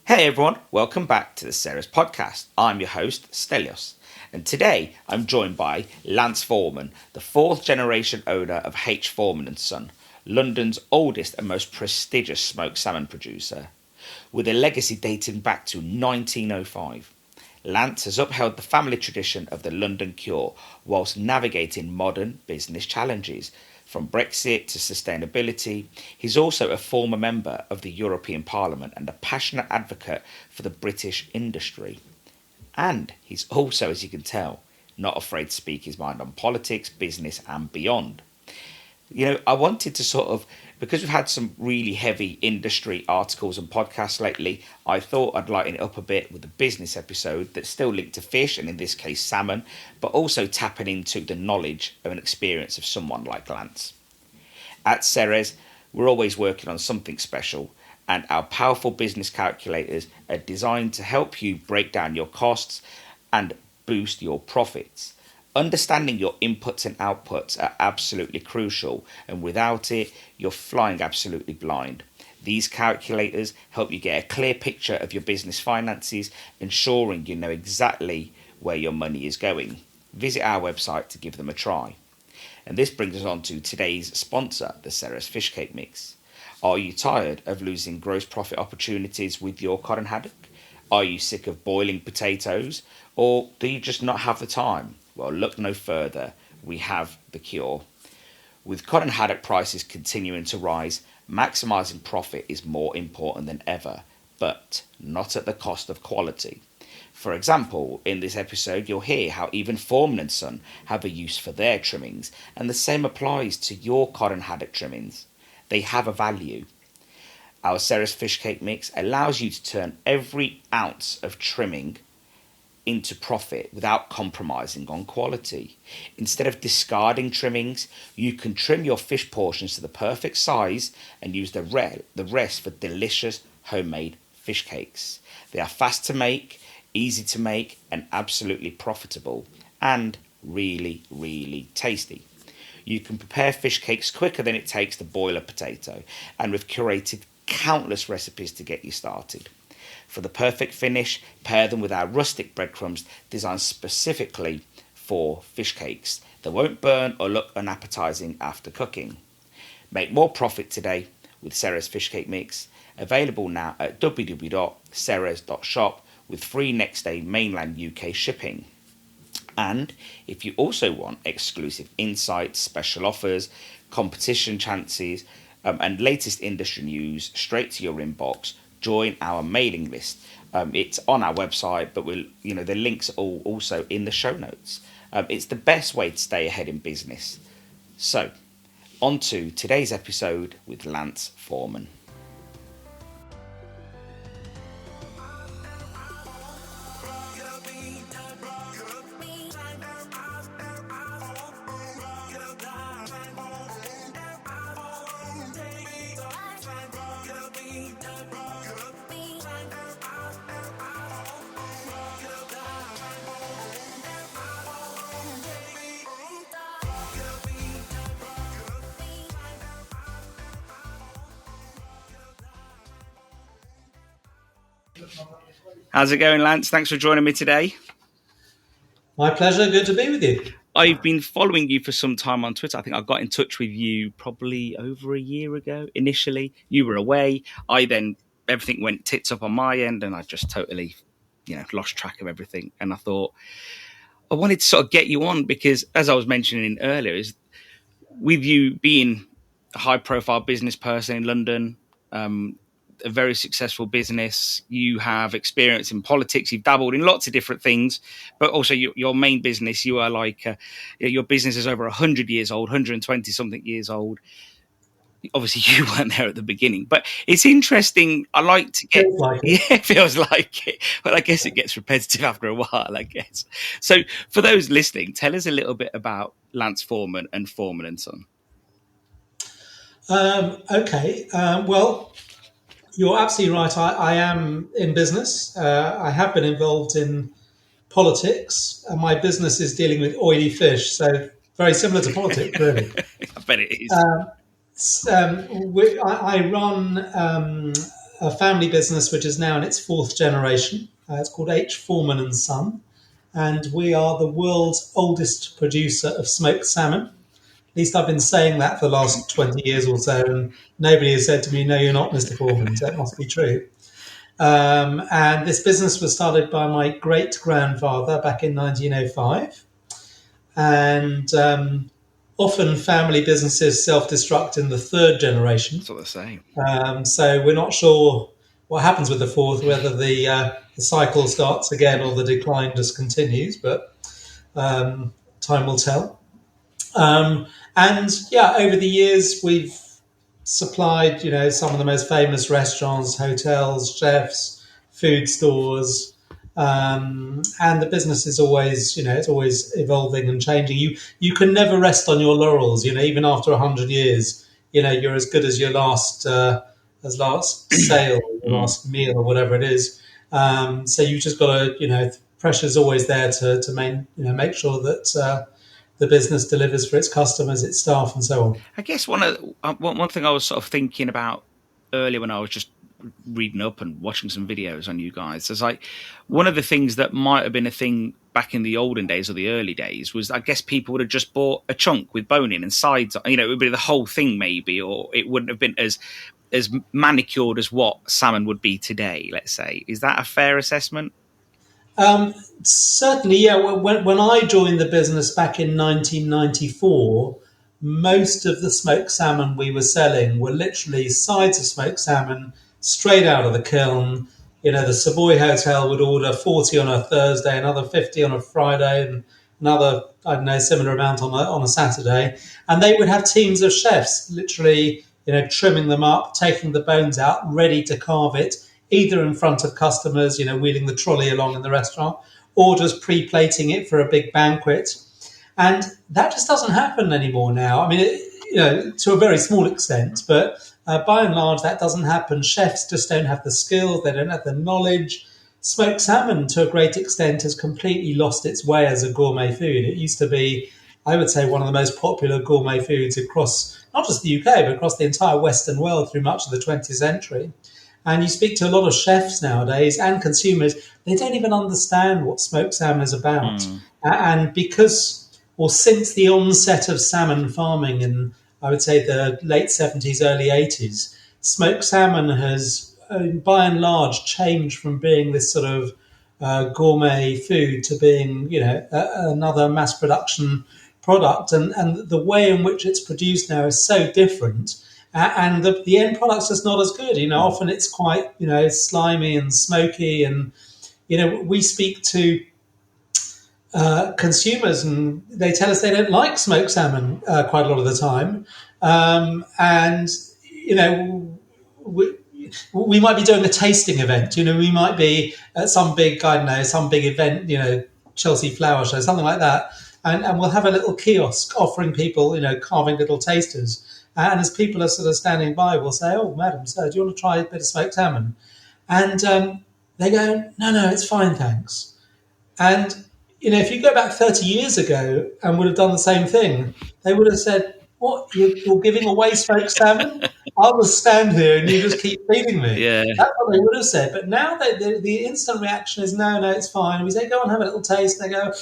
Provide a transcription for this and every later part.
Hey everyone, welcome back to the Ceres podcast. I'm your host, Stelios, and today I'm joined by Lance Forman, the fourth generation owner of H. Forman and Son, London's oldest and most prestigious smoked salmon producer. With a legacy dating back to 1905, Lance has upheld the family tradition of the London cure whilst navigating modern business challenges. From Brexit to sustainability, he's also a former member of the European Parliament and a passionate advocate for the British industry. And he's also, as you can tell, not afraid to speak his mind on politics, business, and beyond. I wanted to because we've had some really heavy industry articles and podcasts lately, I thought I'd lighten it up a bit with a business episode that's still linked to fish, and in this case salmon, but also tapping into the knowledge and experience of someone like Lance. At Ceres, we're always working on something special, and our powerful business calculators are designed to help you break down your costs and boost your profits. Understanding your inputs and outputs are absolutely crucial, and without it, you're flying absolutely blind. These calculators help you get a clear picture of your business finances, ensuring you know exactly where your money is going. Visit our website to give them a try. And this brings us on to today's sponsor, the Ceres Fish Cake Mix. Are you tired of losing gross profit opportunities with your cod and haddock? Are you sick of boiling potatoes? Or do you just not have the time? Well, look no further. We have the cure. With cod and haddock prices continuing to rise, maximising profit is more important than ever, but not at the cost of quality. For example, in this episode, you'll hear how even Forman and Son have a use for their trimmings, and the same applies to your cod and haddock trimmings. They have a value. Our Ceres Fish Cake Mix allows you to turn every ounce of trimming into profit without compromising on quality. Instead of discarding trimmings, you can trim your fish portions to the perfect size and use the rest for delicious homemade fish cakes. They are fast to make, easy to make, and absolutely profitable, and really, really tasty. You can prepare fish cakes quicker than it takes to boil a potato, and we've curated countless recipes to get you started. For the perfect finish, pair them with our rustic breadcrumbs designed specifically for fish cakes that won't burn or look unappetizing after cooking. Make more profit today with Ceres Fish Cake Mix, available now at www.ceres.shop with free next day mainland UK shipping. And if you also want exclusive insights, special offers, competition chances, and latest industry news straight to your inbox, join our mailing list. It's on our website, but the links are all also in the show notes. It's the best way to stay ahead in business. So, on to today's episode with Lance Forman. How's it going, Lance? Thanks for joining me today. My pleasure. Good to be with you. I've been following you for some time on Twitter. I think I got in touch with you probably over a year ago. Initially, you were away. Everything went tits up on my end, and I just totally, lost track of everything. And I thought I wanted to sort of get you on because, as I was mentioning earlier, is with you being a high-profile business person in London, a very successful business. You have experience in politics. You've dabbled in lots of different things, but also your main business, you are your business is over 100 years old, 120 something years old. Obviously, you weren't there at the beginning, but it's interesting. I like to get, Feels like it. yeah, it feels like it, but I guess it gets repetitive after a while, I guess. So for those listening, tell us a little bit about Lance Forman and Forman and Son. Okay. Well, you're absolutely right. I am in business. I have been involved in politics, and my business is dealing with oily fish. So very similar to politics, really. I bet it is. I run a family business which is now in its fourth generation. It's called H. Forman and Son, and we are the world's oldest producer of smoked salmon. At least I've been saying that for the last 20 years or so, and nobody has said to me, "No, you're not, Mr. Forman," so it must be true. And this business was started by my great grandfather back in 1905. And often family businesses self destruct in the third generation. That's what they're saying. So we're not sure what happens with the fourth, whether the cycle starts again or the decline just continues, but time will tell. And yeah, over the years, we've supplied, some of the most famous restaurants, hotels, chefs, food stores, and the business is always, it's always evolving and changing. You can never rest on your laurels, even after 100 years. You're as good as your last sale, or your last meal, or whatever it is. So you've just got to, pressure's always there to make sure that the business delivers for its customers, its staff, and so on. I guess one thing I was sort of thinking about earlier when I was just reading up and watching some videos on you guys is like one of the things that might have been a thing back in the olden days or the early days was I guess people would have just bought a chunk with bone in and sides. It would be the whole thing maybe, or it wouldn't have been as manicured as what salmon would be today. Let's say, is that a fair assessment? Certainly, yeah. When I joined the business back in 1994, most of the smoked salmon we were selling were literally sides of smoked salmon straight out of the kiln. The Savoy Hotel would order 40 on a Thursday, another 50 on a Friday, and another, I don't know, similar amount on a Saturday. And they would have teams of chefs literally, trimming them up, taking the bones out, ready to carve it, either in front of customers, wheeling the trolley along in the restaurant, or just pre-plating it for a big banquet. And that just doesn't happen anymore now. I mean, to a very small extent, but by and large, that doesn't happen. Chefs just don't have the skills, they don't have the knowledge. Smoked salmon, to a great extent, has completely lost its way as a gourmet food. It used to be, I would say, one of the most popular gourmet foods across, not just the UK, but across the entire Western world through much of the 20th century. And you speak to a lot of chefs nowadays and consumers, they don't even understand what smoked salmon is about. And since the onset of salmon farming in, I would say, the late 70s, early 80s, smoked salmon has, by and large, changed from being this sort of gourmet food to being, another mass production product. And the way in which it's produced now is so different. And the end product's just not as good. Often it's quite, slimy and smoky. And, we speak to consumers and they tell us they don't like smoked salmon quite a lot of the time. We might be doing a tasting event. We might be at some big, some big event, Chelsea Flower Show, something like that. And we'll have a little kiosk offering people, carving little tasters. And as people are sort of standing by, we'll say, "Oh, madam, sir, do you want to try a bit of smoked salmon?" And they go, "No, it's fine, thanks." And, if you go back 30 years ago and would have done the same thing, they would have said, "What, you're giving away smoked salmon? I'll just stand here and you just keep feeding me." Yeah. That's what they would have said. But now the instant reaction is, no, it's fine. And we say, "Go on, have a little taste." And they go,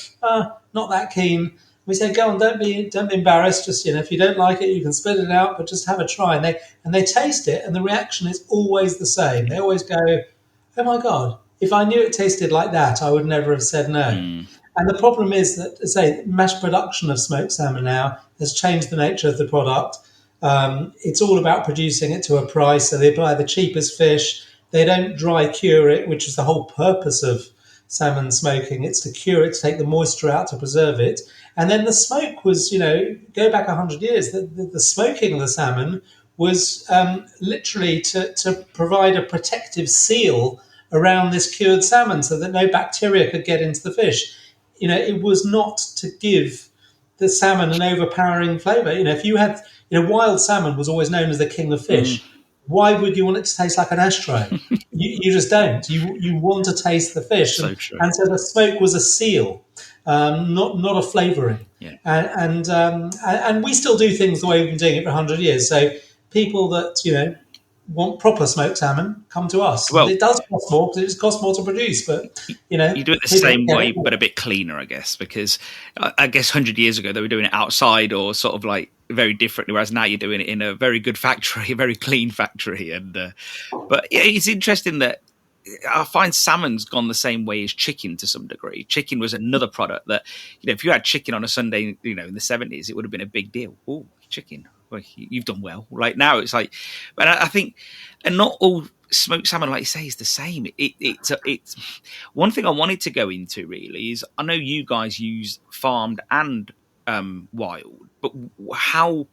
"Not that keen." We say, "Go on, don't be embarrassed. Just, if you don't like it, you can spit it out, but just have a try." And they taste it, and the reaction is always the same. They always go, "Oh my God, if I knew it tasted like that, I would never have said no." And the problem is that, as I say, mass production of smoked salmon now has changed the nature of the product. It's all about producing it to a price, so they buy the cheapest fish. They don't dry cure it, which is the whole purpose of salmon smoking. It's to cure it, to take the moisture out, to preserve it. And then the smoke was, go back 100 years, the smoking of the salmon was literally to provide a protective seal around this cured salmon so that no bacteria could get into the fish. It was not to give the salmon an overpowering flavour. If you had, wild salmon was always known as the king of fish. Why would you want it to taste like an ashtray? You just don't. You want to taste the fish. So true. And so the smoke was a seal, not a flavouring. Yeah. And we still do things the way we've been doing it for 100 years. So people that, want proper smoked salmon, come to us. And Well, it does cost more because it costs more to produce, but you do it the people same get way, it. but a bit cleaner, I guess, because I guess 100 years ago they were doing it outside or sort of like very differently, whereas now you're doing it in a very good factory, a very clean factory. And but yeah, it's interesting that I find salmon's gone the same way as chicken to some degree. Chicken was another product that, if you had chicken on a Sunday, in the 70s, it would have been a big deal. Oh, chicken. Well, you've done well. Like now it's like, but I think, and not all smoked salmon, like you say, is the same. It's one thing I wanted to go into really is I know you guys use farmed and wild, but how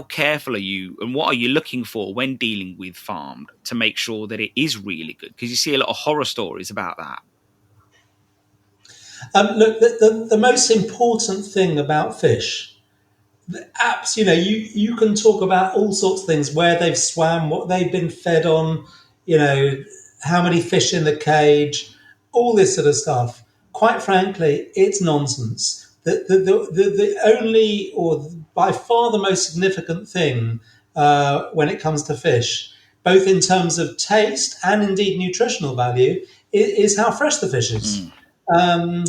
careful are you and what are you looking for when dealing with farmed to make sure that it is really good? Because you see a lot of horror stories about that. Look, the most important thing about fish, the apps, you can talk about all sorts of things, where they've swam, what they've been fed on, you know, how many fish in the cage, all this sort of stuff. Quite frankly, it's nonsense. The only, or by far the most significant thing when it comes to fish, both in terms of taste and indeed nutritional value, is how fresh the fish is. Um,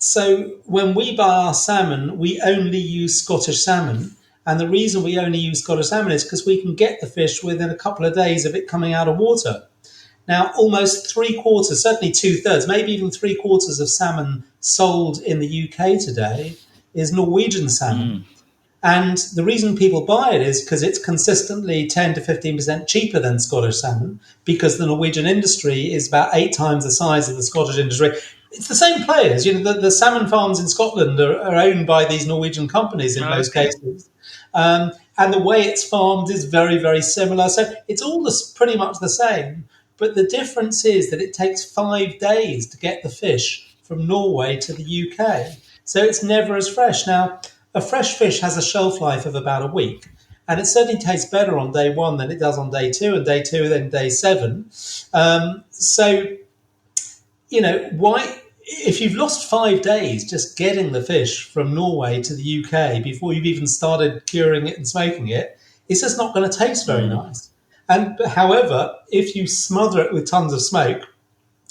so when we buy our salmon, we only use Scottish salmon. And the reason we only use Scottish salmon is because we can get the fish within a couple of days of it coming out of water. Now, almost three quarters, certainly two thirds, maybe even three quarters of salmon sold in the UK today is Norwegian salmon. And the reason people buy it is because it's consistently 10 to 15% cheaper than Scottish salmon, because the Norwegian industry is about 8 times the size of the Scottish industry. It's the same players. The salmon farms in Scotland are owned by these Norwegian companies in most cases. And the way it's farmed is very, very similar. So it's all pretty much the same. But the difference is that it takes 5 days to get the fish from Norway to the UK. So it's never as fresh. Now, a fresh fish has a shelf life of about a week, and it certainly tastes better on day one than it does on day two, and day two than day seven. So, why, if you've lost 5 days just getting the fish from Norway to the UK before you've even started curing it and smoking it, it's just not going to taste very nice. And however, if you smother it with tons of smoke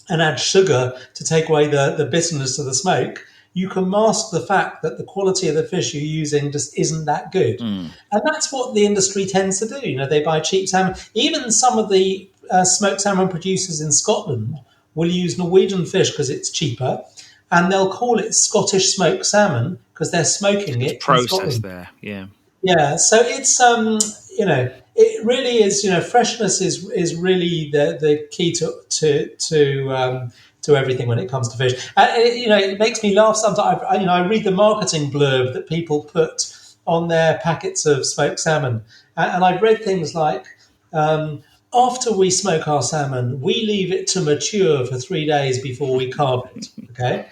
and add sugar to take away the bitterness of the smoke, you can mask the fact that the quality of the fish you're using just isn't that good. And that's what the industry tends to do. They buy cheap salmon. Even some of the smoked salmon producers in Scotland will use Norwegian fish because it's cheaper, and they'll call it Scottish smoked salmon because they're smoking it in Scotland. There, yeah. Yeah, so it's it really is. Freshness is really the key to everything when it comes to fish. And it makes me laugh sometimes. I read the marketing blurb that people put on their packets of smoked salmon, and I've read things like, after we smoke our salmon, we leave it to mature for 3 days before we carve it. Okay.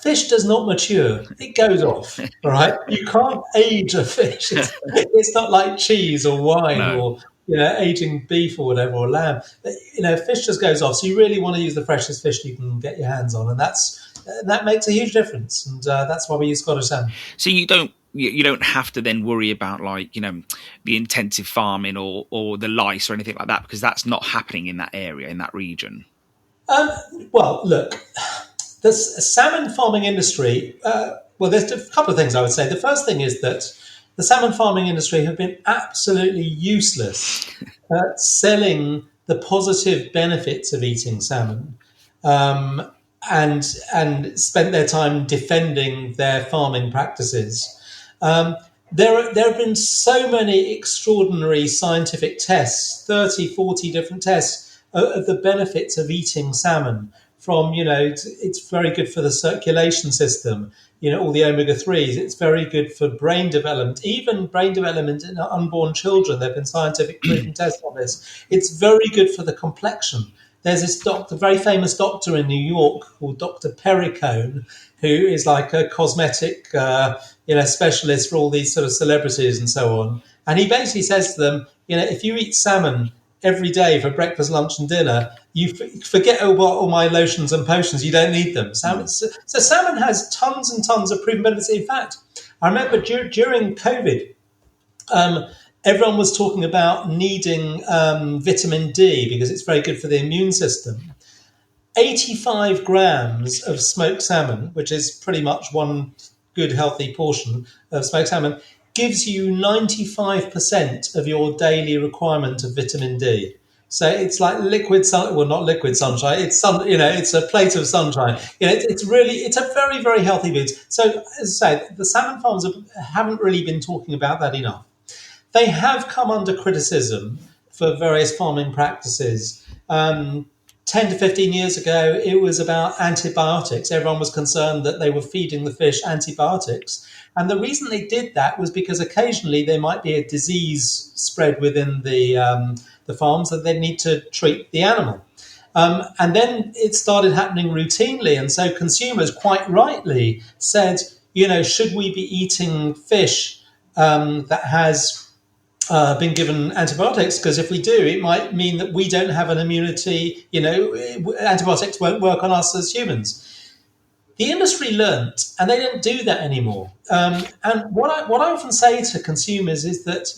Fish does not mature; it goes off. All right, you can't age a fish. It's not like cheese or wine or aging beef or whatever, or lamb. Fish just goes off. So you really want to use the freshest fish you can get your hands on, and that makes a huge difference. And that's why we use Scottish salmon. So you don't have to then worry about the intensive farming or the lice or anything like that, because that's not happening in that area, in that region. Well, look. The salmon farming industry, there's a couple of things I would say. The first thing is that the salmon farming industry have been absolutely useless at selling the positive benefits of eating salmon, and spent their time defending their farming practices. There have been so many extraordinary scientific tests, 30, 40 different tests of the benefits of eating salmon. From, it's very good for the circulation system, all the omega-3s. It's very good for brain development, even brain development in unborn children. There have been scientific proven tests on this. It's very good for the complexion. There's this very famous doctor in New York called Dr. Perricone, who is like a cosmetic, specialist for all these sort of celebrities and so on. And he basically says to them, if you eat salmon every day for breakfast, lunch and dinner, you forget all my lotions and potions. You don't need them. So salmon has tons and tons of proven benefits. In fact, I remember during COVID, everyone was talking about needing vitamin D because it's very good for the immune system. 85 grams of smoked salmon, which is pretty much one good healthy portion of smoked salmon, gives you 95% of your daily requirement of vitamin D. So it's like liquid sun, well, not liquid sunshine. It's sun, it's a plate of sunshine. It's a very, very healthy food. So as I say, the salmon farmers haven't really been talking about that enough. They have come under criticism for various farming practices. 10 to 15 years ago, it was about antibiotics. Everyone was concerned that they were feeding the fish antibiotics. And the reason they did that was because occasionally there might be a disease spread within the farms that they need to treat the animal. And then it started happening routinely. And so consumers quite rightly said, should we be eating fish that has been given antibiotics? Because if we do, it might mean that we don't have an immunity. Antibiotics won't work on us as humans. The industry learnt, and they don't do that anymore. And what I often say to consumers is that,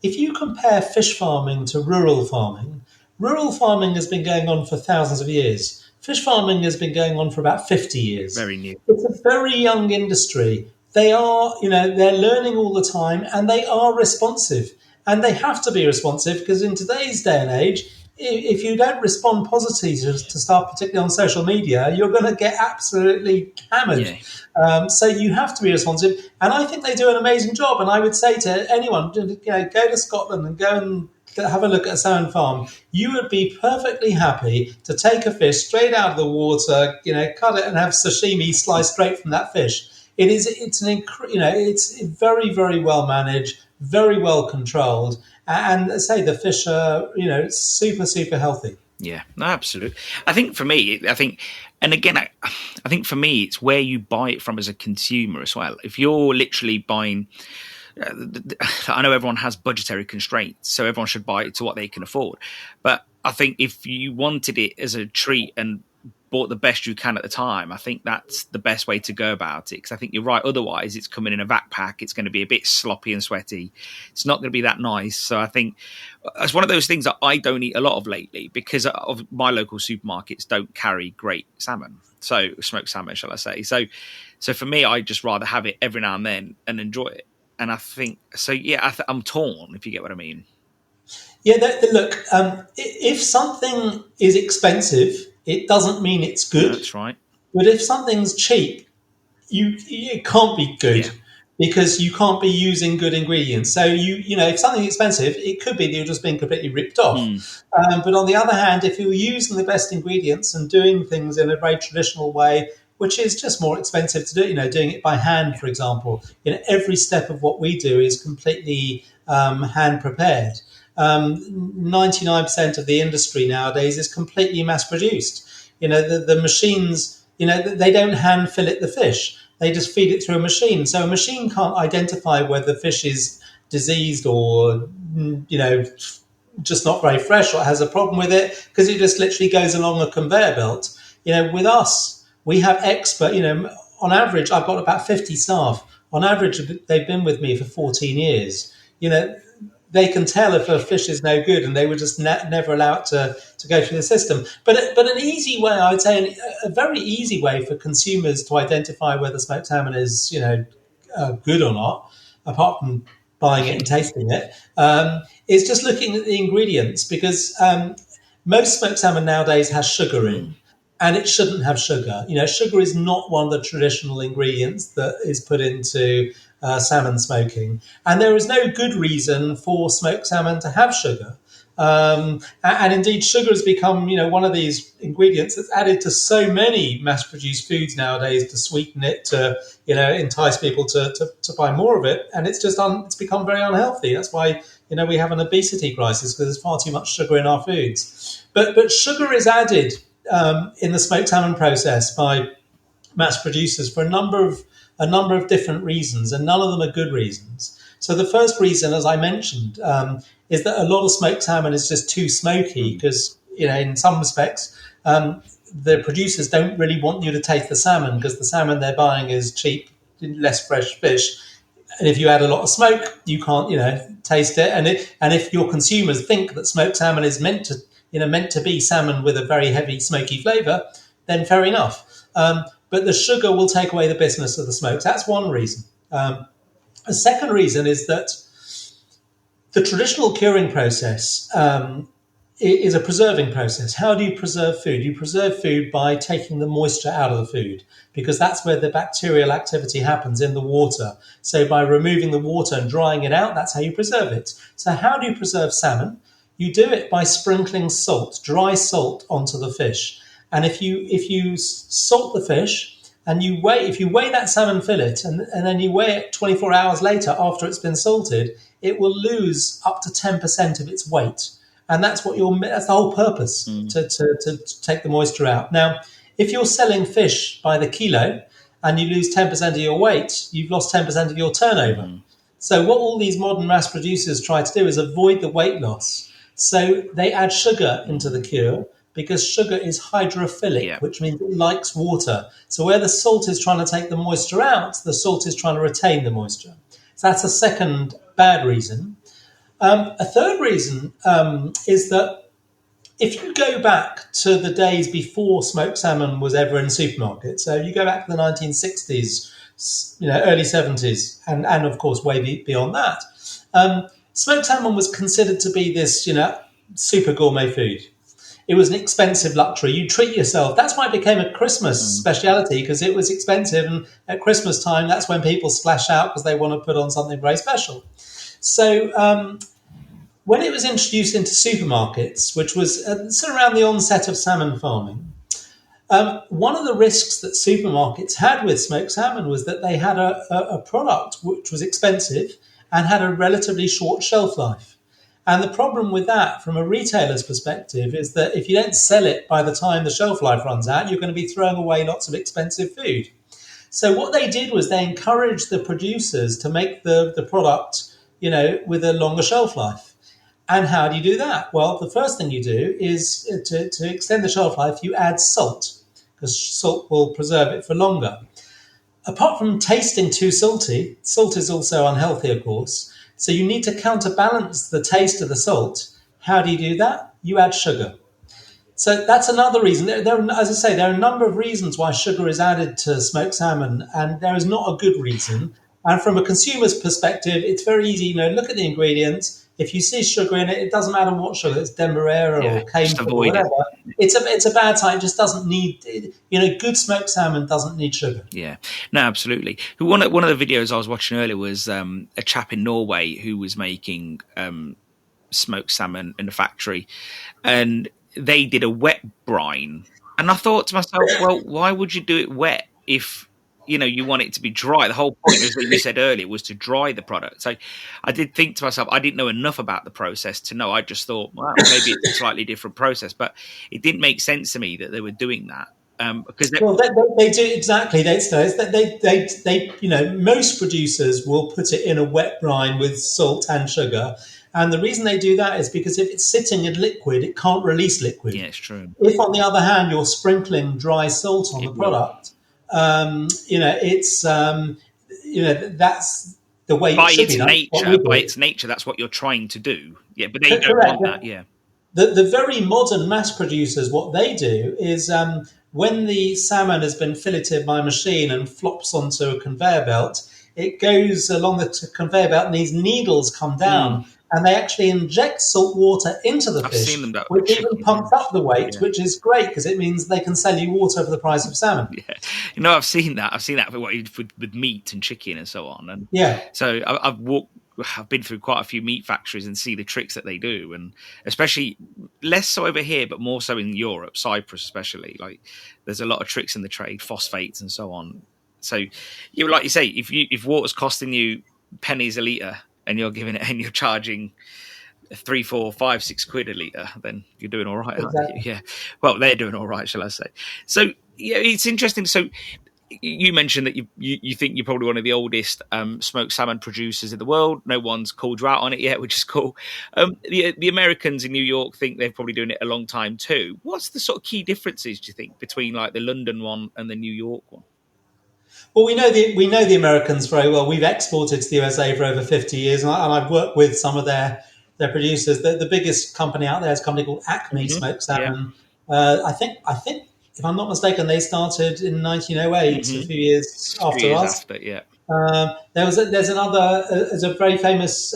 if you compare fish farming to rural farming has been going on for thousands of years. Fish farming has been going on for about 50 years. Very new. It's a very young industry. They are, they're learning all the time, and they are responsive. And they have to be responsive because in today's day and age, if you don't respond positively to stuff, particularly on social media, you're going to get absolutely hammered. Yeah. So you have to be responsive. And I think they do an amazing job. And I would say to anyone, go to Scotland and go and have a look at a salmon farm. You would be perfectly happy to take a fish straight out of the water, cut it and have sashimi sliced straight from that fish. It's very, very well managed, very well controlled. And as I say, the fish are, super, super healthy. Yeah, no, absolutely. I think for me, and again, I think for me, it's where you buy it from as a consumer as well. If you're literally buying, I know everyone has budgetary constraints, so everyone should buy it to what they can afford. But I think if you wanted it as a treat and bought the best you can at the time, I think that's the best way to go about it. Because I think you're right. Otherwise, it's coming in a vac pack. It's going to be a bit sloppy and sweaty. It's not going to be that nice. So I think it's one of those things that I don't eat a lot of lately because of my local supermarkets don't carry great salmon. So smoked salmon, shall I say. So for me, I just rather have it every now and then and enjoy it. And I think, so yeah, I'm torn, if you get what I mean. Yeah, look, if something is expensive, it doesn't mean it's good. That's right. But if something's cheap, it can't be good because you can't be using good ingredients. So if something's expensive, it could be that you're just being completely ripped off. But on the other hand, if you're using the best ingredients and doing things in a very traditional way, which is just more expensive to do, doing it by hand, for example, every step of what we do is completely hand prepared. 99% of the industry nowadays is completely mass produced. The machines, they don't hand fillet the fish. They just feed it through a machine. So a machine can't identify whether the fish is diseased or, just not very fresh or has a problem with it because it just literally goes along a conveyor belt. With us, we have expert, on average, I've got about 50 staff. On average, they've been with me for 14 years. They can tell if a fish is no good and they would just never allow it to go through the system. But an easy way, I would say, a very easy way for consumers to identify whether smoked salmon is, good or not, apart from buying it and tasting it, is just looking at the ingredients because most smoked salmon nowadays has sugar in. And it shouldn't have sugar. Sugar is not one of the traditional ingredients that is put into salmon smoking. And there is no good reason for smoked salmon to have sugar. And indeed, sugar has become, one of these ingredients that's added to so many mass-produced foods nowadays to sweeten it, to, entice people to buy more of it. And it's just it's become very unhealthy. That's why, we have an obesity crisis because there's far too much sugar in our foods. But sugar is added in the smoked salmon process by mass producers for a number of different reasons, and none of them are good reasons. So the first reason, as I mentioned, is that a lot of smoked salmon is just too smoky because, in some respects, the producers don't really want you to taste the salmon because the salmon they're buying is cheap, less fresh fish. And if you add a lot of smoke, you can't, taste it. And if your consumers think that smoked salmon is meant to be salmon with a very heavy smoky flavour, then fair enough. But the sugar will take away the business of the smokes. That's one reason. A second reason is that the traditional curing process is a preserving process. How do you preserve food? You preserve food by taking the moisture out of the food, because that's where the bacterial activity happens, in the water. So by removing the water and drying it out, that's how you preserve it. So how do you preserve salmon? You do it by sprinkling salt, dry salt, onto the fish. And if you salt the fish, and if you weigh that salmon fillet, and then you weigh it 24 hours later after it's been salted, it will lose up to 10% of its weight. And that's that's the whole purpose, to take the moisture out. Now, if you're selling fish by the kilo and you lose 10% of your weight, you've lost 10% of your turnover. So what all these modern mass producers try to do is avoid the weight loss. So they add sugar into the cure, because sugar is hydrophilic, which means it likes water. So where the salt is trying to take the moisture out, the salt is trying to retain the moisture. So that's a second bad reason. A third reason is that if you go back to the days before smoked salmon was ever in supermarkets, so you go back to the 1960s, early 70s, and of course way beyond that, smoked salmon was considered to be this, super gourmet food. It was an expensive luxury. You treat yourself. That's why it became a Christmas speciality, because it was expensive. And at Christmas time, that's when people splash out because they want to put on something very special. So when it was introduced into supermarkets, which was around the onset of salmon farming, one of the risks that supermarkets had with smoked salmon was that they had a product which was expensive and had a relatively short shelf life. And the problem with that, from a retailer's perspective, is that if you don't sell it by the time the shelf life runs out, you're going to be throwing away lots of expensive food. So what they did was they encouraged the producers to make the product, with a longer shelf life. And how do you do that? Well, the first thing you do is to extend the shelf life, you add salt, because salt will preserve it for longer. Apart from tasting too salty, salt is also unhealthy, of course. So you need to counterbalance the taste of the salt. How do you do that? You add sugar. So that's another reason. As I say, there are a number of reasons why sugar is added to smoked salmon, and there is not a good reason. And from a consumer's perspective, it's very easy. Look at the ingredients. If you see sugar in it, it doesn't matter what sugar. It's demerara or cane sugar or whatever. It's a bad sign. It just doesn't need. Good smoked salmon doesn't need sugar. Yeah, no, absolutely. One of the videos I was watching earlier was a chap in Norway who was making smoked salmon in a factory, and they did a wet brine. And I thought to myself, well, why would you do it wet if you want it to be dry? The whole point, as you said earlier, was to dry the product. So I did think to myself, I didn't know enough about the process to know. I just thought, well, maybe it's a slightly different process, but it didn't make sense to me that they were doing that. Because they do exactly. Most producers will put it in a wet brine with salt and sugar, and the reason they do that is because if it's sitting in liquid, it can't release liquid. Yeah, it's true. If, on the other hand, you're sprinkling dry salt on the product, that's the way it should be. By its nature, that's what you're trying to do. Yeah, but they don't want that. Yeah. The very modern mass producers, what they do is when the salmon has been filleted by machine and flops onto a conveyor belt, it goes along the conveyor belt and these needles come down and they actually inject salt water into the fish, which even pumps up the weight, which is great because it means they can sell you water for the price of salmon. Yeah, I've seen that. I've seen that with meat and chicken and so on. And so I've been through quite a few meat factories and see the tricks that they do, and especially less so over here, but more so in Europe, Cyprus especially. Like there's a lot of tricks in the trade, phosphates and so on. So, like you say, if water's costing you pennies a litre and you're charging 3, 4, 5, 6 quid a litre, then you're doing all right. Exactly. Yeah. Well, they're doing all right, shall I say? So yeah, it's interesting. So you mentioned that you think you're probably one of the oldest smoked salmon producers in the world. No one's called you out on it yet, which is cool. The Americans in New York think they're probably doing it a long time too. What's the sort of key differences, do you think, between like the London one and the New York one? Well, we know the Americans very well. We've exported to the USA for over 50 years, and I've worked with some of their producers. The biggest company out there is a company called Acme Hmm. Smoked Yeah. Salmon. I think if I'm not mistaken, they started in 1908, a Hmm. few years A few after years us. after, yeah. There's a very famous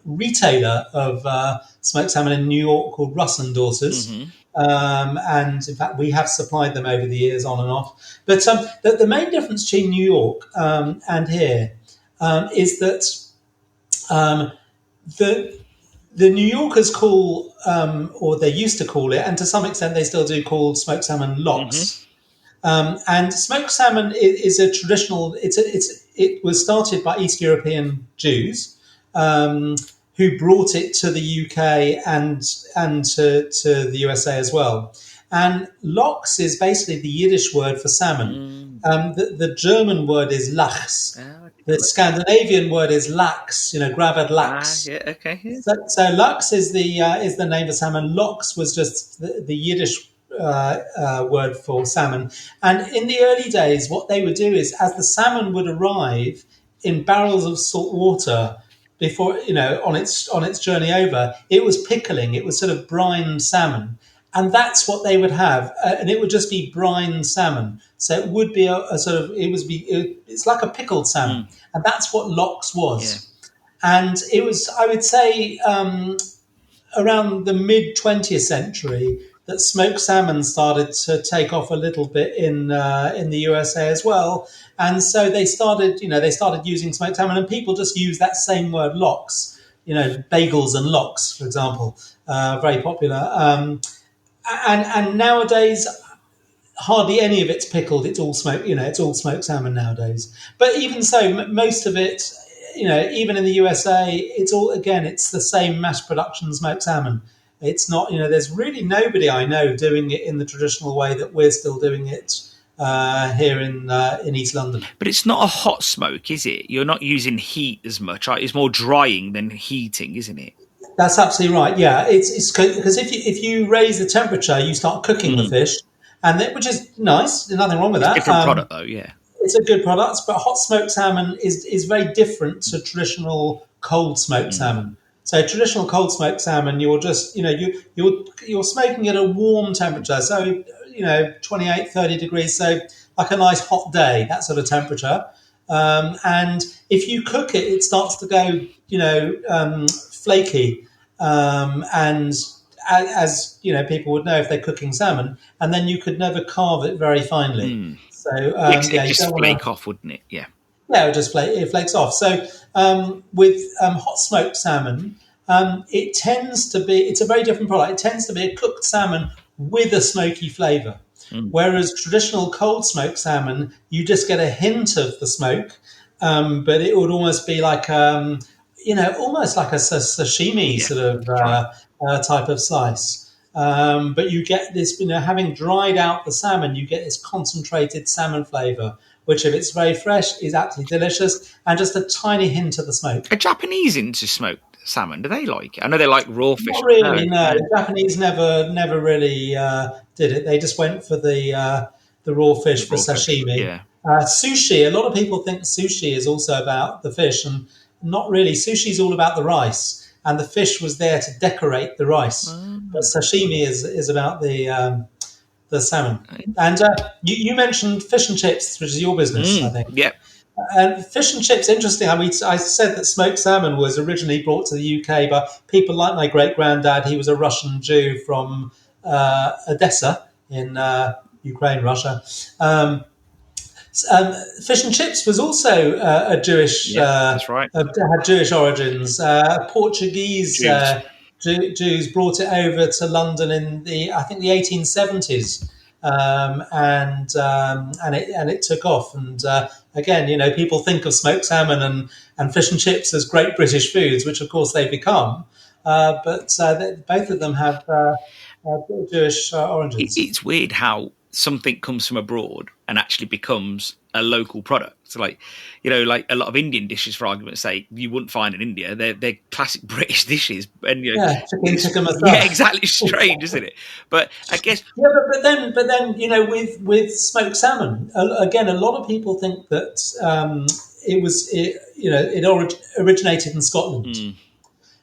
retailer of smoked salmon in New York called Russ and Daughters, Hmm. and in fact we have supplied them over the years on and off. But the main difference between New York and here is that um, the the New Yorkers call, or they used to call it, and to some extent they still do call smoked salmon Hmm. lox. And smoked salmon is a traditional. It was started by East European Jews um, who brought it to the UK and to the USA as well. And lox is basically the Yiddish word for salmon. Mm. The German word is lachs. Ah, I The didn't know Scandinavian word is lax. Gravad that. lax. Yeah, okay, yeah. So lux is the name of salmon. Lox was just the Yiddish word for salmon. And in the early days, what they would do is, as the salmon would arrive in barrels of salt water before on its journey over, it was pickling. It was sort of brine salmon. And that's what they would have, and it would just be brine salmon. So it would be a sort of it's like a pickled salmon, Mm. and that's what lox Yeah. was. And it was, I would say, around the mid 20th century that smoked salmon started to take off a little bit in the USA as well. And so they started using smoked salmon, and people just use that same word lox. Bagels and lox, for example, very popular. And nowadays, hardly any of it's pickled. It's all smoked. It's all smoked salmon nowadays. But even so, most of it, even in the USA, it's all again. It's the same mass production smoked salmon. It's not. There's really nobody I know doing it in the traditional way that we're still doing it here in East London. But it's not a hot smoke, is it? You're not using heat as much. Right? It's more drying than heating, isn't it? That's absolutely right. Yeah, it's because if you raise the temperature, you start cooking the Mm. fish, which is nice. There's nothing wrong with It's a that. different product, though, yeah. It's a good product, but hot smoked salmon is very different to traditional cold smoked Mm. salmon. So traditional cold smoked salmon, you're just you're smoking at a warm temperature, so 28, 30 degrees, so like a nice hot day, that sort of temperature. And if you cook it, it starts to go flaky, and as people would know if they're cooking salmon, and then you could never carve it very finely. Mm. So Yeah, 'cause it'd you just don't want flake to. off, wouldn't it? Yeah. Yeah, it flakes off. So with hot smoked salmon, it's a very different product. It tends to be a cooked salmon with a smoky flavour. Mm. Whereas traditional cold smoked salmon, you just get a hint of the smoke, but it would almost be like almost like a sashimi Yeah, sort of that's right. type of slice. But you get this, having dried out the salmon, you get this concentrated salmon flavour, which, if it's very fresh, is absolutely delicious, and just a tiny hint of the smoke. Are Japanese into smoked salmon? Do they like it? I know they like raw fish. Not But no, really, no. no. The Japanese never really did it. They just went for the raw The fish for raw fish. sashimi. Yeah. Sushi. A lot of people think sushi is also about the fish, and not really. Sushi is all about the rice, and the fish was there to decorate the rice. But Ah. sashimi is about the salmon. And you mentioned fish and chips, which is your business, I Mm. think. Yeah. And fish and chips, interesting. I mean, I said that smoked salmon was originally brought to the UK by people like my great granddad. He was a Russian Jew from Odessa in Ukraine, Russia. Um, Fish and chips was also a Jewish Yeah. That's right. had Jewish origins. Portuguese Juice. Jews brought it over to London in the 1870s, and it took off. And again, people think of smoked salmon and fish and chips as great British foods, which of course they've become. But both of them have Jewish origins. It's weird how something comes from abroad and actually becomes a local product. So like, like a lot of Indian dishes, for argument's sake, you wouldn't find in India. They're classic British dishes, and chicken tikka yeah, masala. exactly. It's strange, isn't it? But I guess But then with smoked salmon, again, a lot of people think that it originated in Scotland.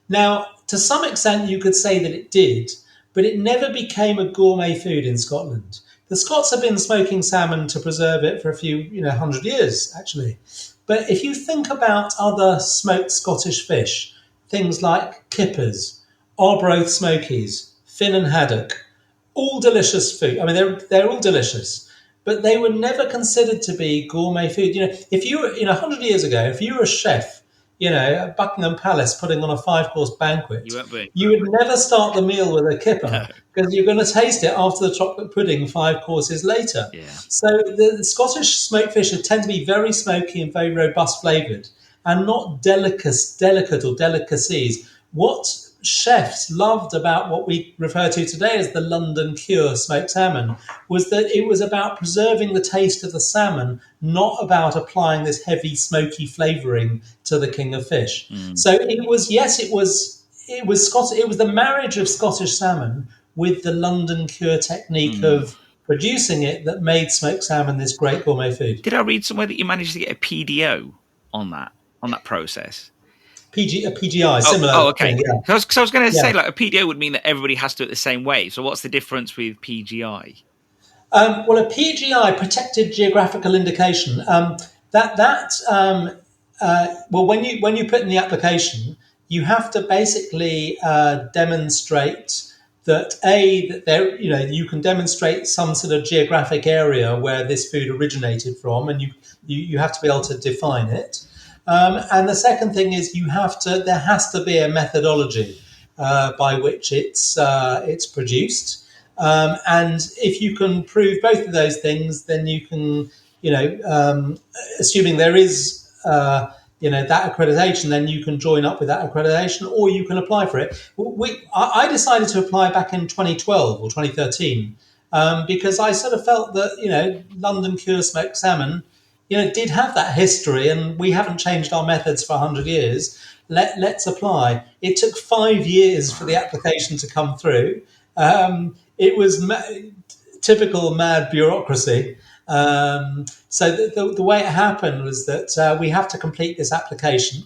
Now, to some extent, you could say that it did, but it never became a gourmet food in Scotland. The Scots have been smoking salmon to preserve it for a few, 100 years, actually. But if you think about other smoked Scottish fish, things like kippers, Arbroath smokies, fin and haddock, all delicious food. I mean, they're all delicious, but they were never considered to be gourmet food. If you were, 100 years ago, if you were a chef, at Buckingham Palace putting on a 5-course banquet, you won't be. you would never start the meal with a kipper because you're going to taste it after the chocolate pudding 5 courses later. Yeah. So the Scottish smoked fish tend to be very smoky and very robust flavoured and not delicate or delicacies. What chefs loved about what we refer to today as the London Cure smoked salmon was that it was about preserving the taste of the salmon, not about applying this heavy smoky flavouring to the king of fish. So it was the marriage of Scottish salmon with the London Cure technique of producing it that made smoked salmon this great gourmet food. Did I read somewhere that you managed to get a PDO on that process? A PGI, similar. Oh, okay. Thing, yeah. Because I was going to say, Yeah. like, a PDO would mean that everybody has to do it the same way. So what's the difference with PGI? Well, a PGI, protected geographical indication, when you put in the application, you have to basically demonstrate that you can demonstrate some sort of geographic area where this food originated from, and you have to be able to define it. And the second thing is there has to be a methodology by which it's produced. And if you can prove both of those things, then you can, assuming there is, that accreditation, then you can join up with that accreditation, or you can apply for it. I decided to apply back in 2012 or 2013 because I sort of felt that, London Cure smoked salmon, did have that history, and we haven't changed our methods for 100 years. Let's apply. It took 5 years for the application to come through. It was typical mad bureaucracy. So the way it happened was that we have to complete this application,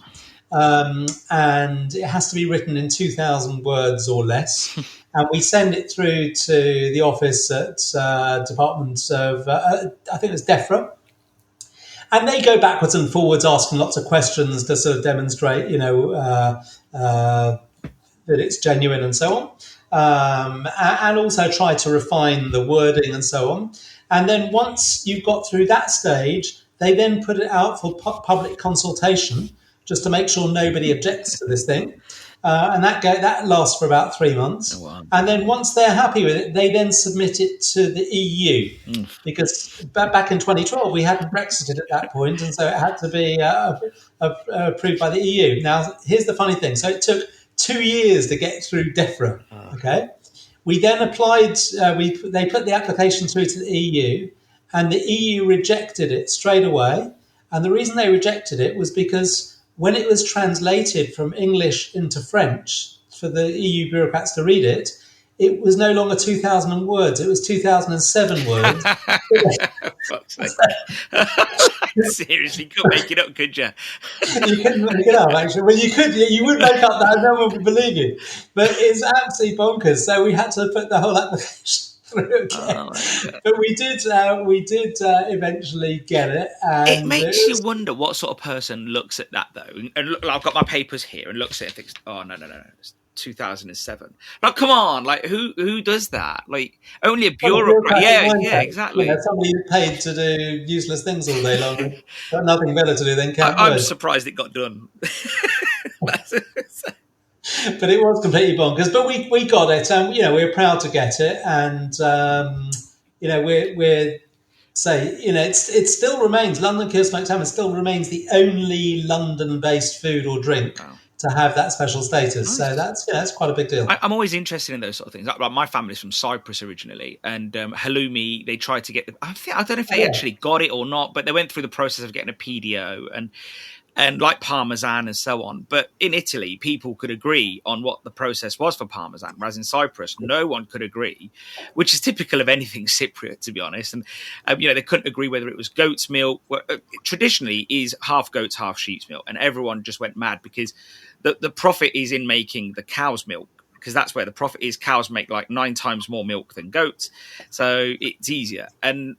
and it has to be written in 2,000 words or less. And we send it through to the office at Department of, I think it was DEFRA. And they go backwards and forwards, asking lots of questions to sort of demonstrate, that it's genuine and so on, and also try to refine the wording and so on. And then once you've got through that stage, they then put it out for public consultation, just to make sure nobody objects to this thing. And that lasts for about 3 months. Oh, wow. And then once they're happy with it, they then submit it to the EU. Because back in 2012, we hadn't Brexited at that point, and so it had to be approved by the EU. Now, here's the funny thing. So it took 2 years to get through DEFRA. Okay. We then applied, they put the application through to the EU, and the EU rejected it straight away. And the reason they rejected it was because when it was translated from English into French for the EU bureaucrats to read it, it was no longer 2,000 words. It was 2,007 words. Seriously, you couldn't make it up, could you? You couldn't make it up, actually. Well, you could. You would make up that. No one would believe you. But it's absolutely bonkers. So we had to put the whole application through again. But we did eventually get it. And it makes you wonder what sort of person looks at that, though. And look, I've got my papers here and looks at it and thinks, oh, no. It's 2007. Like, come on, like who does that? Like, only a bureaucrat. Yeah, exactly. Somebody paid to do useless things all day long. Got nothing better to do than count I'm words. surprised it got done. But it was completely bonkers. But we got it, and we're proud to get it, and we're say it still remains London Cure smoked salmon still remains the only London-based food or drink to have that special status. So Nice. that's quite a big deal. I'm always interested in those sort of things. Like my family's from Cyprus originally, and halloumi, they tried to get. I don't know if Oh, they yeah. actually got it or not, but they went through the process of getting a PDO and like Parmesan and so on. But in Italy, people could agree on what the process was for Parmesan, whereas in Cyprus, no one could agree, which is typical of anything Cypriot, to be honest. And, they couldn't agree whether it was goat's milk. Traditionally is half goat's, half sheep's milk. And everyone just went mad because the profit is in making the cow's milk, because that's where the profit is. Cows make like 9 times more milk than goats, so it's easier. And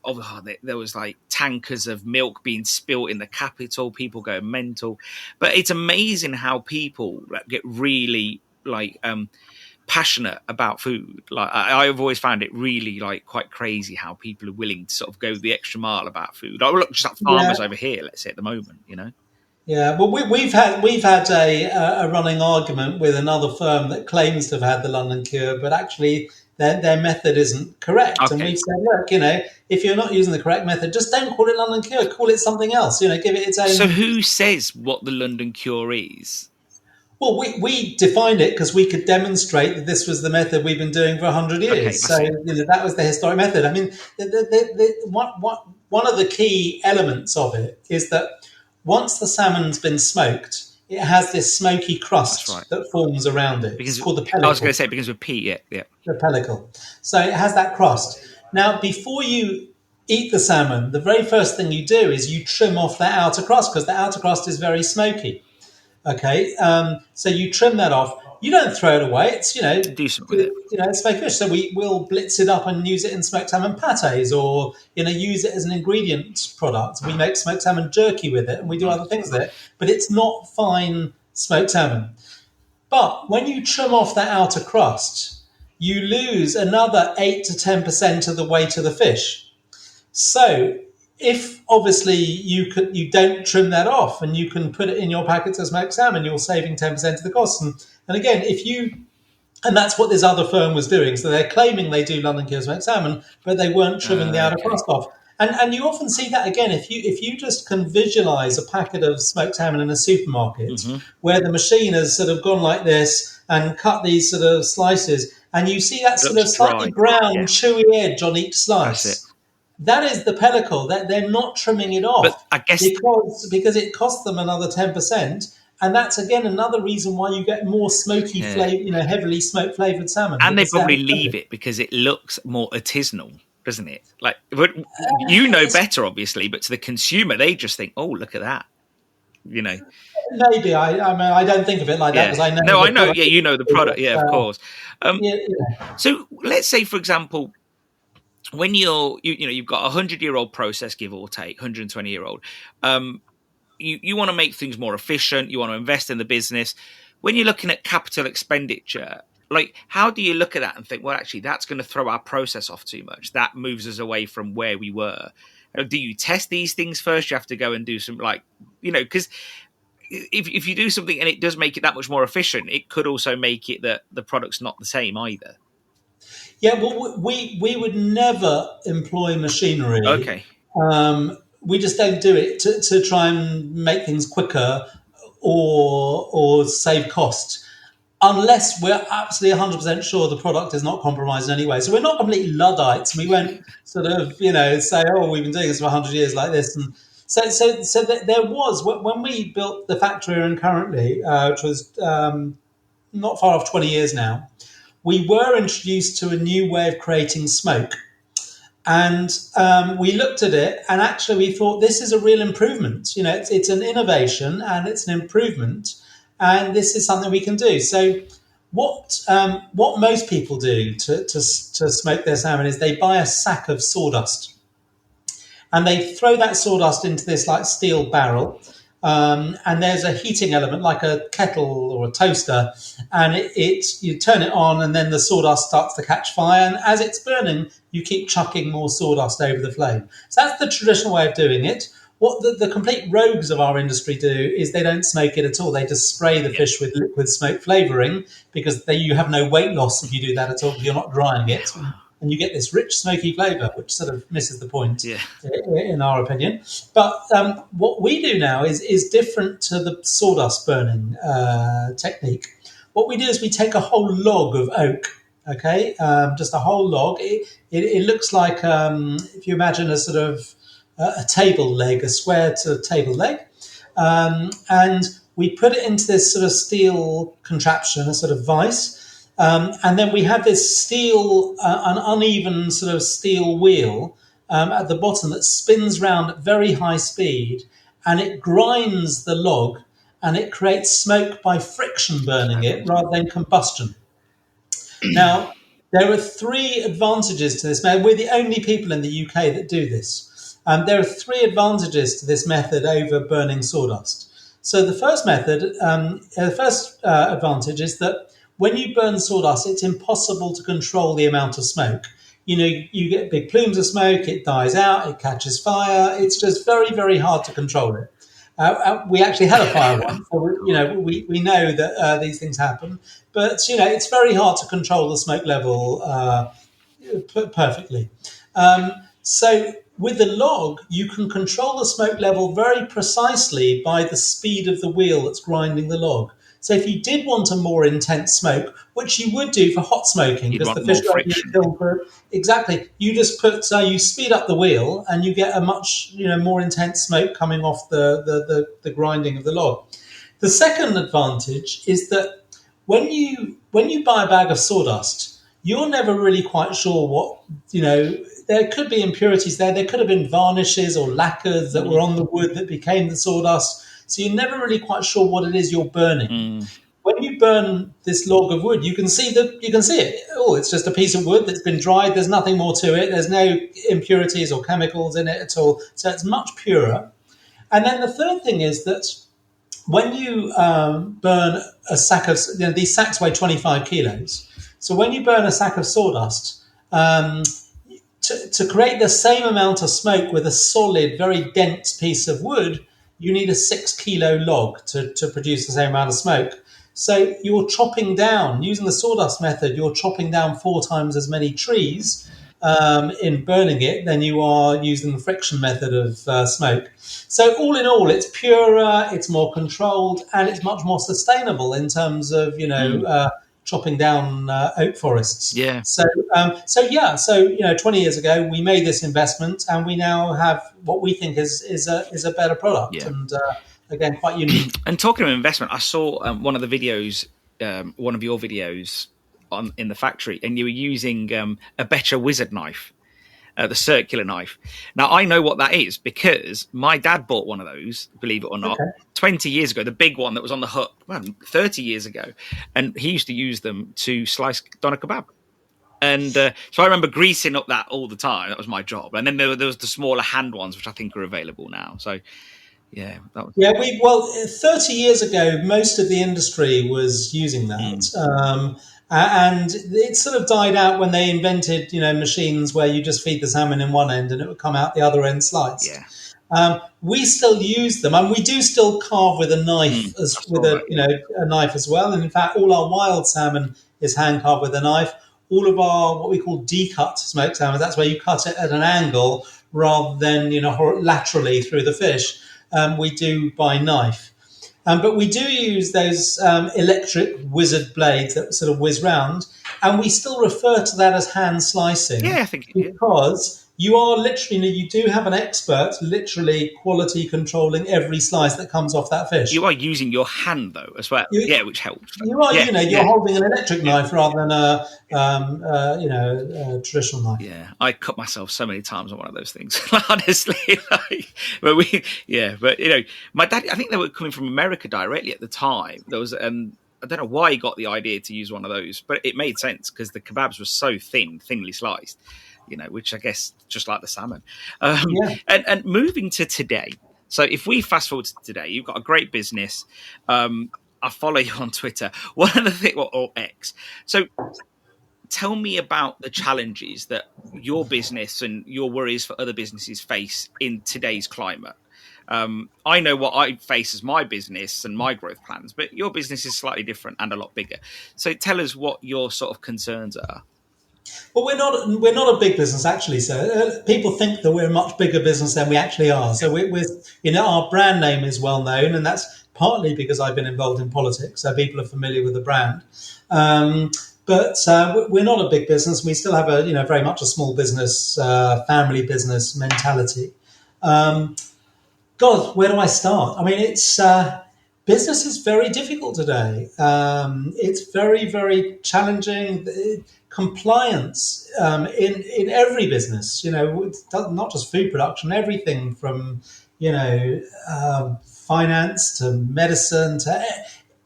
there was like tankers of milk being spilt in the capital, people going mental. But it's amazing how people get really passionate about food. Like I've always found it really quite crazy how people are willing to sort of go the extra mile about food. Like, look, just like farmers over here, let's say at the moment, Yeah, well, we've had a running argument with another firm that claims to have had the London Cure, but actually their method isn't correct. And Okay. we've said, look, if you're not using the correct method, just don't call it London Cure, call it something else. Give it its own. So who says what the London Cure is? Well, we defined it because we could demonstrate that this was the method we've been doing for 100 years. Okay, So that was the historic method. I mean, one of the key elements of it is that once the salmon's been smoked, it has this smoky crust that forms around it. It's called the pellicle. I was going to say it begins with P, yeah. The pellicle. So it has that crust. Now, before you eat the salmon, the very first thing you do is you trim off that outer crust, because the outer crust is very smoky. Okay, so you trim that off. You don't throw it away. It's do something with it. It's smoked fish. So we will blitz it up and use it in smoked salmon pâtés, or use it as an ingredient product. We make smoked salmon jerky with it, and we do other things with it. But it's not fine smoked salmon. But when you trim off that outer crust, you lose another 8 to 10% of the weight of the fish. So if obviously you don't trim that off and you can put it in your packets as smoked salmon, you're saving 10% of the cost. And again, and that's what this other firm was doing. So they're claiming they do London Cure smoked salmon, but they weren't trimming the outer crust off. And you often see that again if you just can visualize a packet of smoked salmon in a supermarket, where the machine has sort of gone like this and cut these sort of slices, and you see that sort of slightly brown, chewy edge on each slice. That's it. That is the pellicle. That they're not trimming it off, but I guess because it costs them another 10%, and that's again another reason why you get more smoky flavor, heavily smoke flavored salmon. And they probably leave it because it looks more artisanal, doesn't it? Like better, obviously, but to the consumer, they just think, "Oh, look at that," Maybe I don't think of it like that because I know. No, I know. Yeah, you know the product. Yeah, of course. Yeah. So let's say, for example, when you've got 100-year-old process, give or take, 120-year-old, you want to make things more efficient. You want to invest in the business. When you're looking at capital expenditure, how do you look at that and think, well, actually, that's going to throw our process off too much. That moves us away from where we were. Do you test these things first? You have to go and do some because if you do something and it does make it that much more efficient, it could also make it that the product's not the same either. Yeah, well, we would never employ machinery. Okay. We just don't do it to try and make things quicker or save cost, unless we're absolutely 100% sure the product is not compromised in any way. So we're not completely Luddites. We won't sort of, say, oh, we've been doing this for 100 years like this. And so there was, when we built the factory we're in currently, which was not far off 20 years now, we were introduced to a new way of creating smoke. And we looked at it, and actually we thought this is a real improvement. It's an innovation and it's an improvement, and this is something we can do. So what most people do to smoke their salmon is they buy a sack of sawdust, and they throw that sawdust into this steel barrel. And there's a heating element like a kettle or a toaster, and you turn it on, and then the sawdust starts to catch fire, and as it's burning you keep chucking more sawdust over the flame. So that's the traditional way of doing it. What the complete rogues of our industry do is they don't smoke it at all. They just spray the fish with smoke flavouring, because you have no weight loss if you do that at all, because you're not drying it. and you get this rich, smoky flavour, which sort of misses the point, Yeah. in our opinion. But what we do now is different to the sawdust burning technique. What we do is we take a whole log of oak, okay, just a whole log. It looks like, if you imagine a sort of a table leg, a square sort of table leg, and we put it into this sort of steel contraption, a sort of vise. And then we have this steel, an uneven sort of steel wheel at the bottom that spins round at very high speed, and it grinds the log, and it creates smoke by friction burning it rather than combustion. Now, there are three advantages to this method. We're the only people in the UK that do this. There are three advantages to this method over burning sawdust. So the first advantage is that when you burn sawdust, it's impossible to control the amount of smoke. You know, you get big plumes of smoke, it dies out, it catches fire. It's just very, very hard to control it. We actually had a fire once, so we know that these things happen. But it's very hard to control the smoke level perfectly. So with the log, you can control the smoke level very precisely by the speed of the wheel that's grinding the log. So if you did want a more intense smoke, which you would do for hot smoking, You'd because the want fish more don't need friction. kiln for it. Exactly. You just you speed up the wheel and you get a much more intense smoke coming off the grinding of the log. The second advantage is that when you buy a bag of sawdust, you're never really quite sure what there could be impurities there. There could have been varnishes or lacquers that were on the wood that became the sawdust. So you're never really quite sure what it is you're burning. When you burn this log of wood, you can see it. Oh, it's just a piece of wood that's been dried. There's nothing more to it. There's no impurities or chemicals in it at all. So it's much purer. And then the third thing is that when you burn a sack of, these sacks weigh 25 kilos. So when you burn a sack of sawdust, to create the same amount of smoke with a solid, very dense piece of wood, you need a 6 kilo log to produce the same amount of smoke. So you're chopping down, using the sawdust method, you're chopping down 4 times as many trees in burning it than you are using the friction method of smoke. So all in all, it's purer, it's more controlled, and it's much more sustainable in terms of, chopping down oak forests. Yeah. So 20 years ago we made this investment, and we now have what we think is a better product, and again quite unique. And talking of investment, I saw one of the videos, one of your videos in the factory, and you were using a Betcher Wizard knife. The circular knife. Now, I know what that is because my dad bought one of those, believe it or not, 20 years ago, the big one that was on the hook, 30 years ago. And he used to use them to slice doner kebab. And so I remember greasing up that all the time. That was my job. And then there was the smaller hand ones, which I think are available now. So, yeah. That was... 30 years ago, most of the industry was using that. And it sort of died out when they invented, machines where you just feed the salmon in one end and it would come out the other end sliced. We still use them, and we do still carve with a knife, a knife as well. And in fact, all our wild salmon is hand carved with a knife. All of our what we call decut smoked salmon, that's where you cut it at an angle rather than laterally through the fish. We do by knife. But we do use those electric wizard blades that sort of whiz round, and we still refer to that as hand slicing. Yeah, I think because you are literally, you do have an expert literally quality controlling every slice that comes off that fish. You are using your hand though as well, which helps. You are, you're holding an electric knife rather than a traditional knife. Yeah, I cut myself so many times on one of those things. Honestly, but my dad. I think they were coming from America directly at the time. There was, I don't know why he got the idea to use one of those, but it made sense because the kebabs were so thinly sliced. Which I guess just like the salmon. And moving to today. So if we fast forward to today, you've got a great business. I follow you on Twitter. One of the things, or X. So tell me about the challenges that your business and your worries for other businesses face in today's climate. I know what I face as my business and my growth plans, but your business is slightly different and a lot bigger. So tell us what your sort of concerns are. Well, we're not a big business actually. So people think that we're a much bigger business than we actually are. So our brand name is well known, and that's partly because I've been involved in politics, so people are familiar with the brand. Um, but we're not a big business. We still have a very much a small business, family business mentality. Um, God, where do I start? I mean, it's business is very difficult today. It's very, very challenging. Compliance in every business, not just food production, everything from finance to medicine to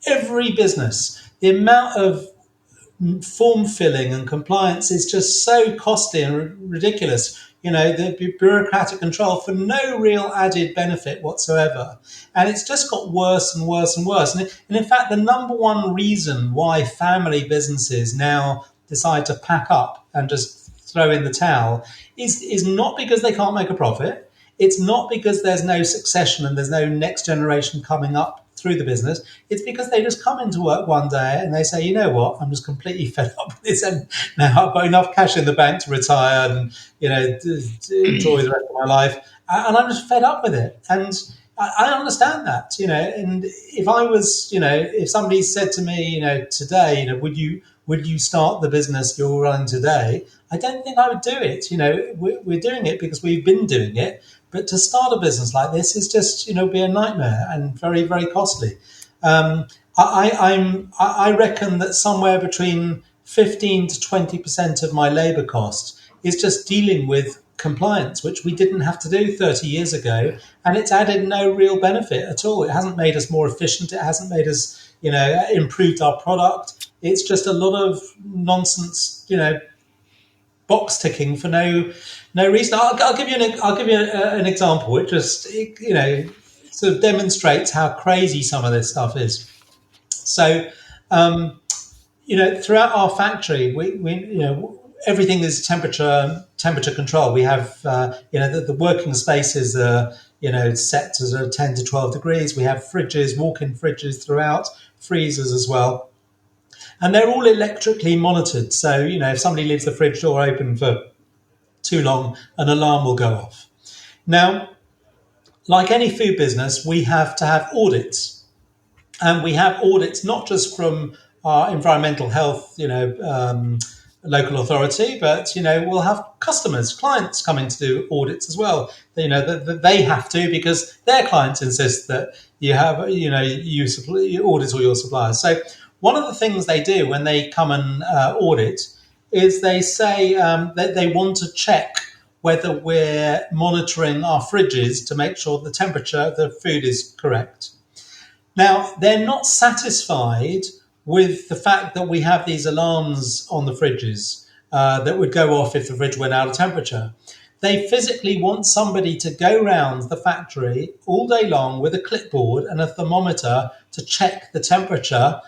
every business. The amount of form filling and compliance is just so costly and ridiculous. The bureaucratic control for no real added benefit whatsoever. And it's just got worse and worse and worse. And in fact, the number one reason why family businesses now decide to pack up and just throw in the towel is not because they can't make a profit. It's not because there's no succession and there's no next generation coming up through the business. It's because they just come into work one day and they say, you know what, I'm just completely fed up with this, and now I've got enough cash in the bank to retire and to enjoy the rest of my life, and I'm just fed up with it. And I understand that, and if I was, if somebody said to me, today, would you start the business you're running today? I don't think I would do it. We're doing it because we've been doing it. But to start a business like this is just, be a nightmare and very, very costly. I reckon that somewhere between 15 to 20% of my labour cost is just dealing with compliance, which we didn't have to do 30 years ago, and it's added no real benefit at all. It hasn't made us more efficient. It hasn't made us, improved our product. It's just a lot of nonsense, box ticking for no reason. I'll give you an example. It just sort of demonstrates how crazy some of this stuff is. So throughout our factory, we everything is temperature control. We have the working spaces are set to 10 to 12 degrees. We have fridges, walk-in fridges throughout, freezers as well. And they're all electrically monitored. So, if somebody leaves the fridge door open for too long, an alarm will go off. Now, like any food business, we have to have audits. And we have audits not just from our environmental health, local authority, but, we'll have customers, clients coming to do audits as well. That they have to, because their clients insist that you have, you audit all your suppliers. So one of the things they do when they come and audit is they say that they want to check whether we're monitoring our fridges to make sure the temperature of the food is correct. Now, they're not satisfied with the fact that we have these alarms on the fridges that would go off if the fridge went out of temperature. They physically want somebody to go round the factory all day long with a clipboard and a thermometer to check the temperature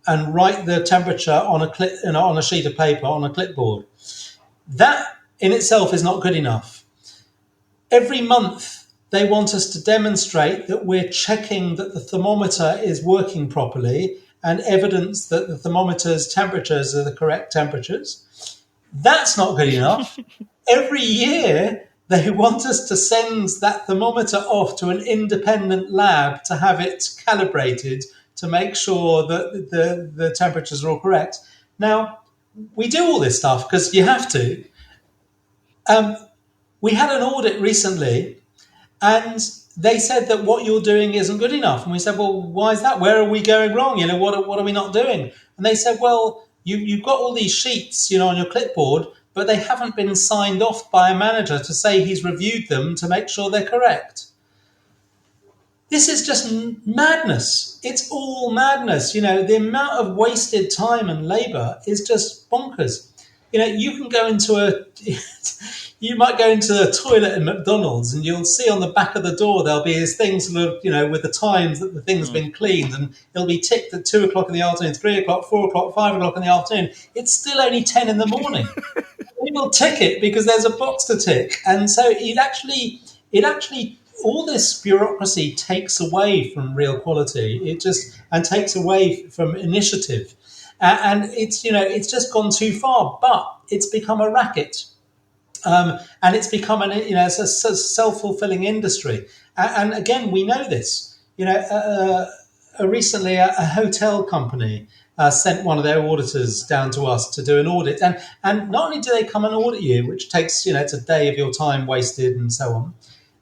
and write the temperature on a sheet of paper on a clipboard. That in itself is not good enough. Every month, they want us to demonstrate that we're checking that the thermometer is working properly and evidence that the thermometer's temperatures are the correct temperatures. That's not good enough. Every year, they want us to send that thermometer off to an independent lab to have it calibrated to make sure that the temperatures are all correct. Now, we do all this stuff because you have to. We had an audit recently, and they said that what you're doing isn't good enough. And we said, well, why is that? Where are we going wrong? What are we not doing? And they said, well, you've got all these sheets, on your clipboard, but they haven't been signed off by a manager to say he's reviewed them to make sure they're correct. This is just madness. It's all madness. The amount of wasted time and labour is just bonkers. You can go into you might go into the toilet in McDonald's and you'll see on the back of the door there'll be these things with the times that the thing's been cleaned, and it'll be ticked at 2 o'clock in the afternoon, 3 o'clock, 4 o'clock, 5 o'clock in the afternoon. It's still only 10 in the morning. We will tick it because there's a box to tick, and so it actually all this bureaucracy takes away from real quality. It just and takes away from initiative. And it's just gone too far. But it's become a racket. And it's become it's a self-fulfilling industry. And again, we know this. Recently, a hotel company sent one of their auditors down to us to do an audit, and not only do they come and audit you, which takes it's a day of your time wasted and so on.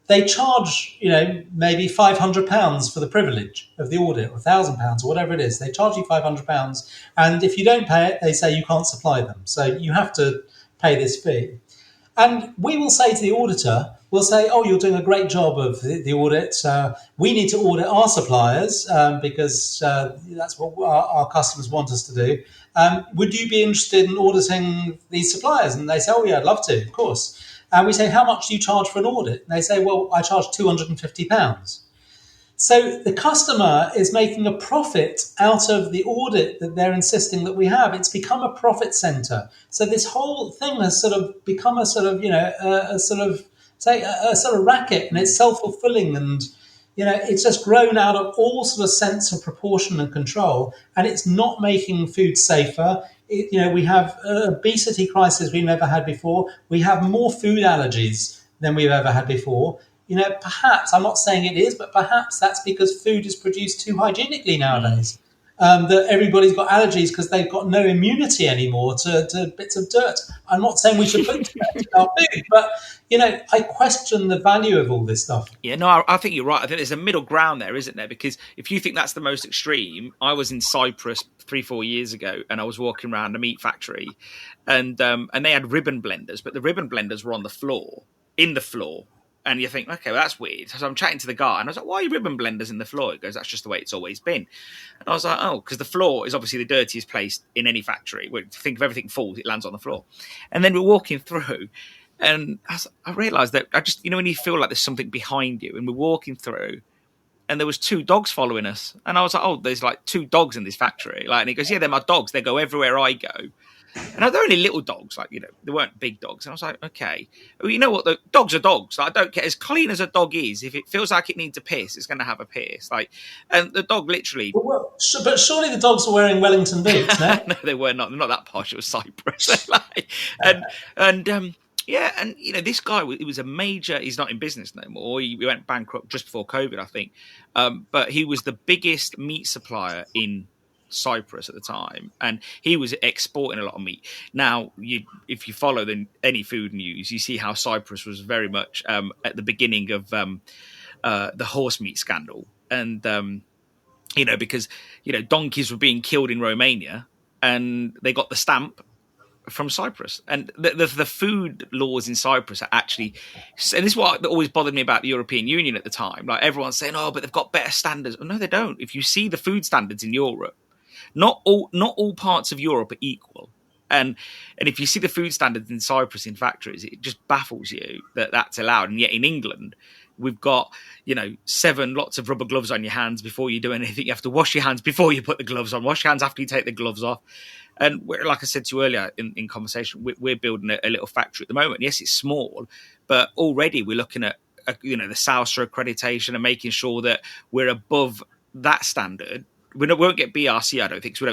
They charge maybe £500 for the privilege of the audit, or £1,000 or whatever it is. They charge you £500, and if you don't pay it, they say you can't supply them. So you have to pay this fee. And we will say to the auditor, we'll say, oh, you're doing a great job of the audit. We need to audit our suppliers because that's what our customers want us to do. Would you be interested in auditing these suppliers? And they say, oh, yeah, I'd love to, of course. And we say, how much do you charge for an audit? And they say, well, I charge £250. So the customer is making a profit out of the audit that they're insisting that we have. It's become a profit center. So this whole thing has sort of become a sort of, a sort of racket, and it's self-fulfilling, and, it's just grown out of all sort of sense of proportion and control, and it's not making food safer. We have an obesity crisis we've never had before. We have more food allergies than we've ever had before. Perhaps, I'm not saying it is, but perhaps that's because food is produced too hygienically nowadays. That everybody's got allergies because they've got no immunity anymore to bits of dirt. I'm not saying we should put dirt in our food, but, I question the value of all this stuff. Yeah, no, I think you're right. I think there's a middle ground there, isn't there? Because if you think that's the most extreme, I was in Cyprus 3-4 years ago, and I was walking around a meat factory, and they had ribbon blenders, but the ribbon blenders were on the floor, in the floor. And you think, okay, well, that's weird. So I'm chatting to the guy, and I was like, why are your ribbon blenders in the floor? He goes, that's just the way it's always been. And I was like, oh, because the floor is obviously the dirtiest place in any factory. Where think if everything falls, it lands on the floor. And then we're walking through, and I realised that I just, when you feel like there's something behind you, and we're walking through, and there was 2 dogs following us. And I was like, oh, there's like 2 dogs in this factory. And he goes, yeah, they're my dogs. They go everywhere I go. And they're only little dogs, they weren't big dogs. And I was like, okay, well, you know what? The dogs are dogs. I don't care. As clean as a dog is, if it feels like it needs a piss, it's going to have a piss. And the dog literally. But surely the dogs were wearing Wellington boots, no? No, they were not. They're not that posh. It was Cyprus. Yeah, and this guy, he was a major. He's not in business no more. He went bankrupt just before COVID, I think. But he was the biggest meat supplier in Cyprus at the time, and he was exporting a lot of meat. Now, if you follow any food news, you see how Cyprus was very much at the beginning of the horse meat scandal, and because donkeys were being killed in Romania, and they got the stamp from Cyprus. And the food laws in Cyprus are actually, and this is what always bothered me about the European Union at the time. Like, everyone's saying, oh, but they've got better standards. Oh, no, they don't. If you see the food standards in Europe, not all parts of Europe are equal. And if you see the food standards in Cyprus in factories, it just baffles you that that's allowed. And yet in England, we've got, 7 lots of rubber gloves on your hands before you do anything. You have to wash your hands before you put the gloves on, wash your hands after you take the gloves off. And like I said to you earlier in conversation, we're building a little factory at the moment. Yes, it's small, but already we're looking at, the SALSA accreditation and making sure that we're above that standard. We won't get BRC, I don't think, because we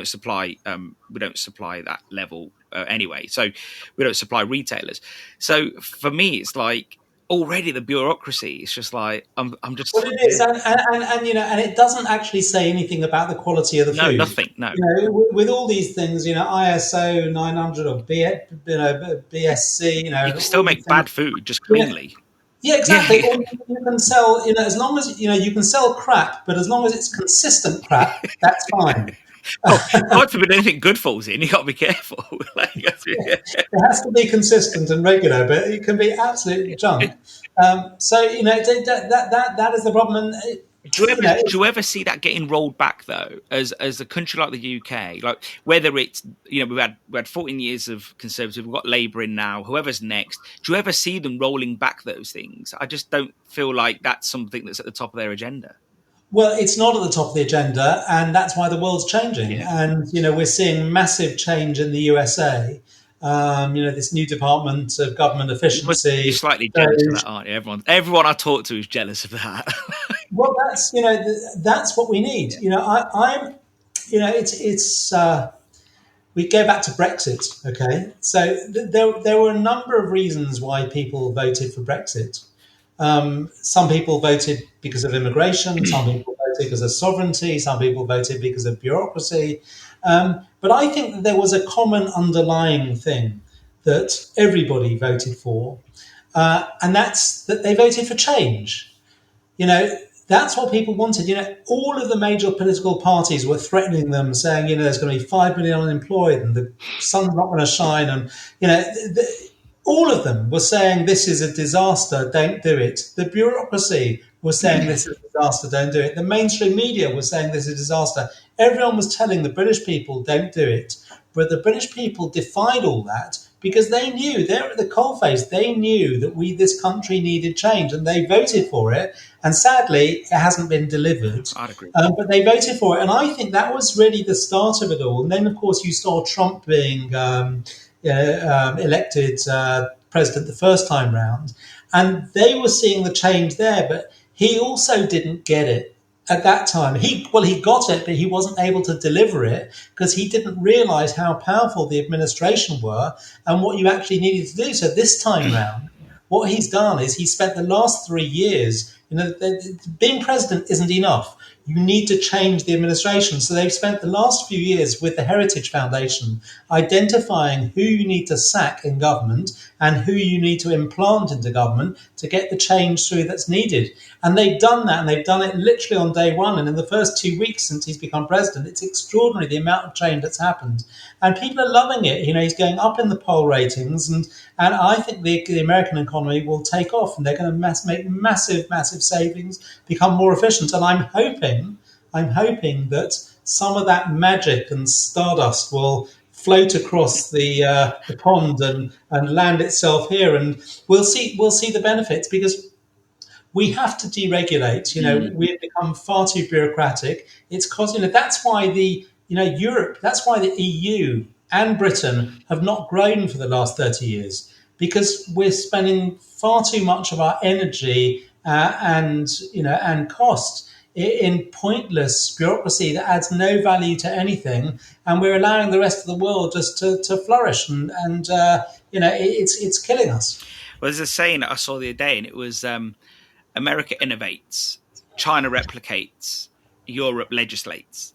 don't supply that level anyway. So we don't supply retailers. So for me, it's like already the bureaucracy is just like I'm just. Well, it is, and it doesn't actually say anything about the quality of the food. No, nothing. No. With all these things, ISO 900 or BSC, you can still make bad food just cleanly. Yeah, exactly. Or you can sell, as long as you can sell crap, but as long as it's consistent crap, that's fine. God forbid anything good falls in. You got to be careful. It has to be consistent and regular, but it can be absolute junk. That is the problem. And do you ever see that getting rolled back though, as a country like the UK, like whether it's we had 14 years of Conservative, we've got Labour in now, whoever's next. Do you ever see them rolling back those things? I just don't feel like that's something that's at the top of their agenda. Well, it's not at the top of the agenda, and that's why the world's changing. Yeah. And we're seeing massive change in the USA. This new Department of Government Efficiency. You're slightly jealous of that, aren't you? Everyone I talk to is jealous of that. Well, that's what we need. I'm. It's we go back to Brexit. Okay, so there were a number of reasons why people voted for Brexit. Some people voted because of immigration, some people voted because of sovereignty, some people voted because of bureaucracy. But I think that there was a common underlying thing that everybody voted for, and that's that they voted for change. You know, that's what people wanted. All of the major political parties were threatening them, saying, there's going to be 5 million unemployed and the sun's not going to shine. And, all of them were saying this is a disaster, don't do it. The bureaucracy was saying this is a disaster, don't do it. The mainstream media was saying this is a disaster. Everyone was telling the British people don't do it. But the British people defied all that because they knew they're at the coalface. They knew that this country needed change, and they voted for it. And sadly, it hasn't been delivered. I'd agree. But they voted for it, and I think that was really the start of it all. And then, of course, you saw Trump being elected president the first time round, and they were seeing the change there. But he also didn't get it at that time. He got it, but he wasn't able to deliver it because he didn't realise how powerful the administration were and what you actually needed to do. So this time round, what he's done is he spent the last 3 years. Being president isn't enough. You need to change the administration. So they've spent the last few years with the Heritage Foundation identifying who you need to sack in government and who you need to implant into government to get the change through that's needed. And they've done that, and they've done it literally on day one. And in the first 2 weeks since he's become president, it's extraordinary the amount of change that's happened. And people are loving it. He's going up in the poll ratings, and I think the American economy will take off, and they're going to make massive savings, become more efficient. And I'm hoping that some of that magic and stardust will float across the pond and land itself here, and we'll see the benefits because we have to deregulate. We've become far too bureaucratic. It's causing that's why Europe, that's why the EU and Britain have not grown for the last 30 years, because we're spending far too much of our energy and cost in pointless bureaucracy that adds no value to anything, and we're allowing the rest of the world just to flourish, and it's killing us. Well, there's a saying that I saw the other day, and it was America innovates, China replicates, Europe legislates.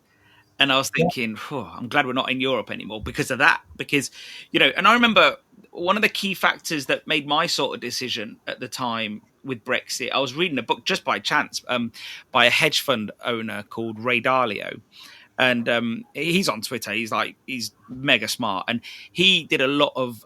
And I was thinking, I'm glad we're not in Europe anymore because of that. Because, and I remember one of the key factors that made my sort of decision at the time with Brexit, I was reading a book just by chance by a hedge fund owner called Ray Dalio. And he's on Twitter. He's mega smart. And he did a lot of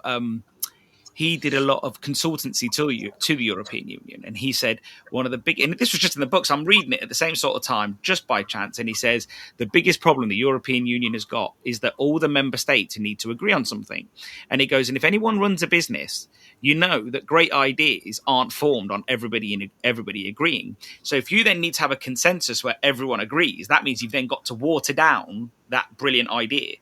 consultancy to the European Union. And he said one of the big, and this was just in the books, I'm reading it at the same sort of time, just by chance. And he says the biggest problem the European Union has got is that all the member states need to agree on something. And he goes, and if anyone runs a business, that great ideas aren't formed on everybody agreeing. So if you then need to have a consensus where everyone agrees, that means you've then got to water down that brilliant idea.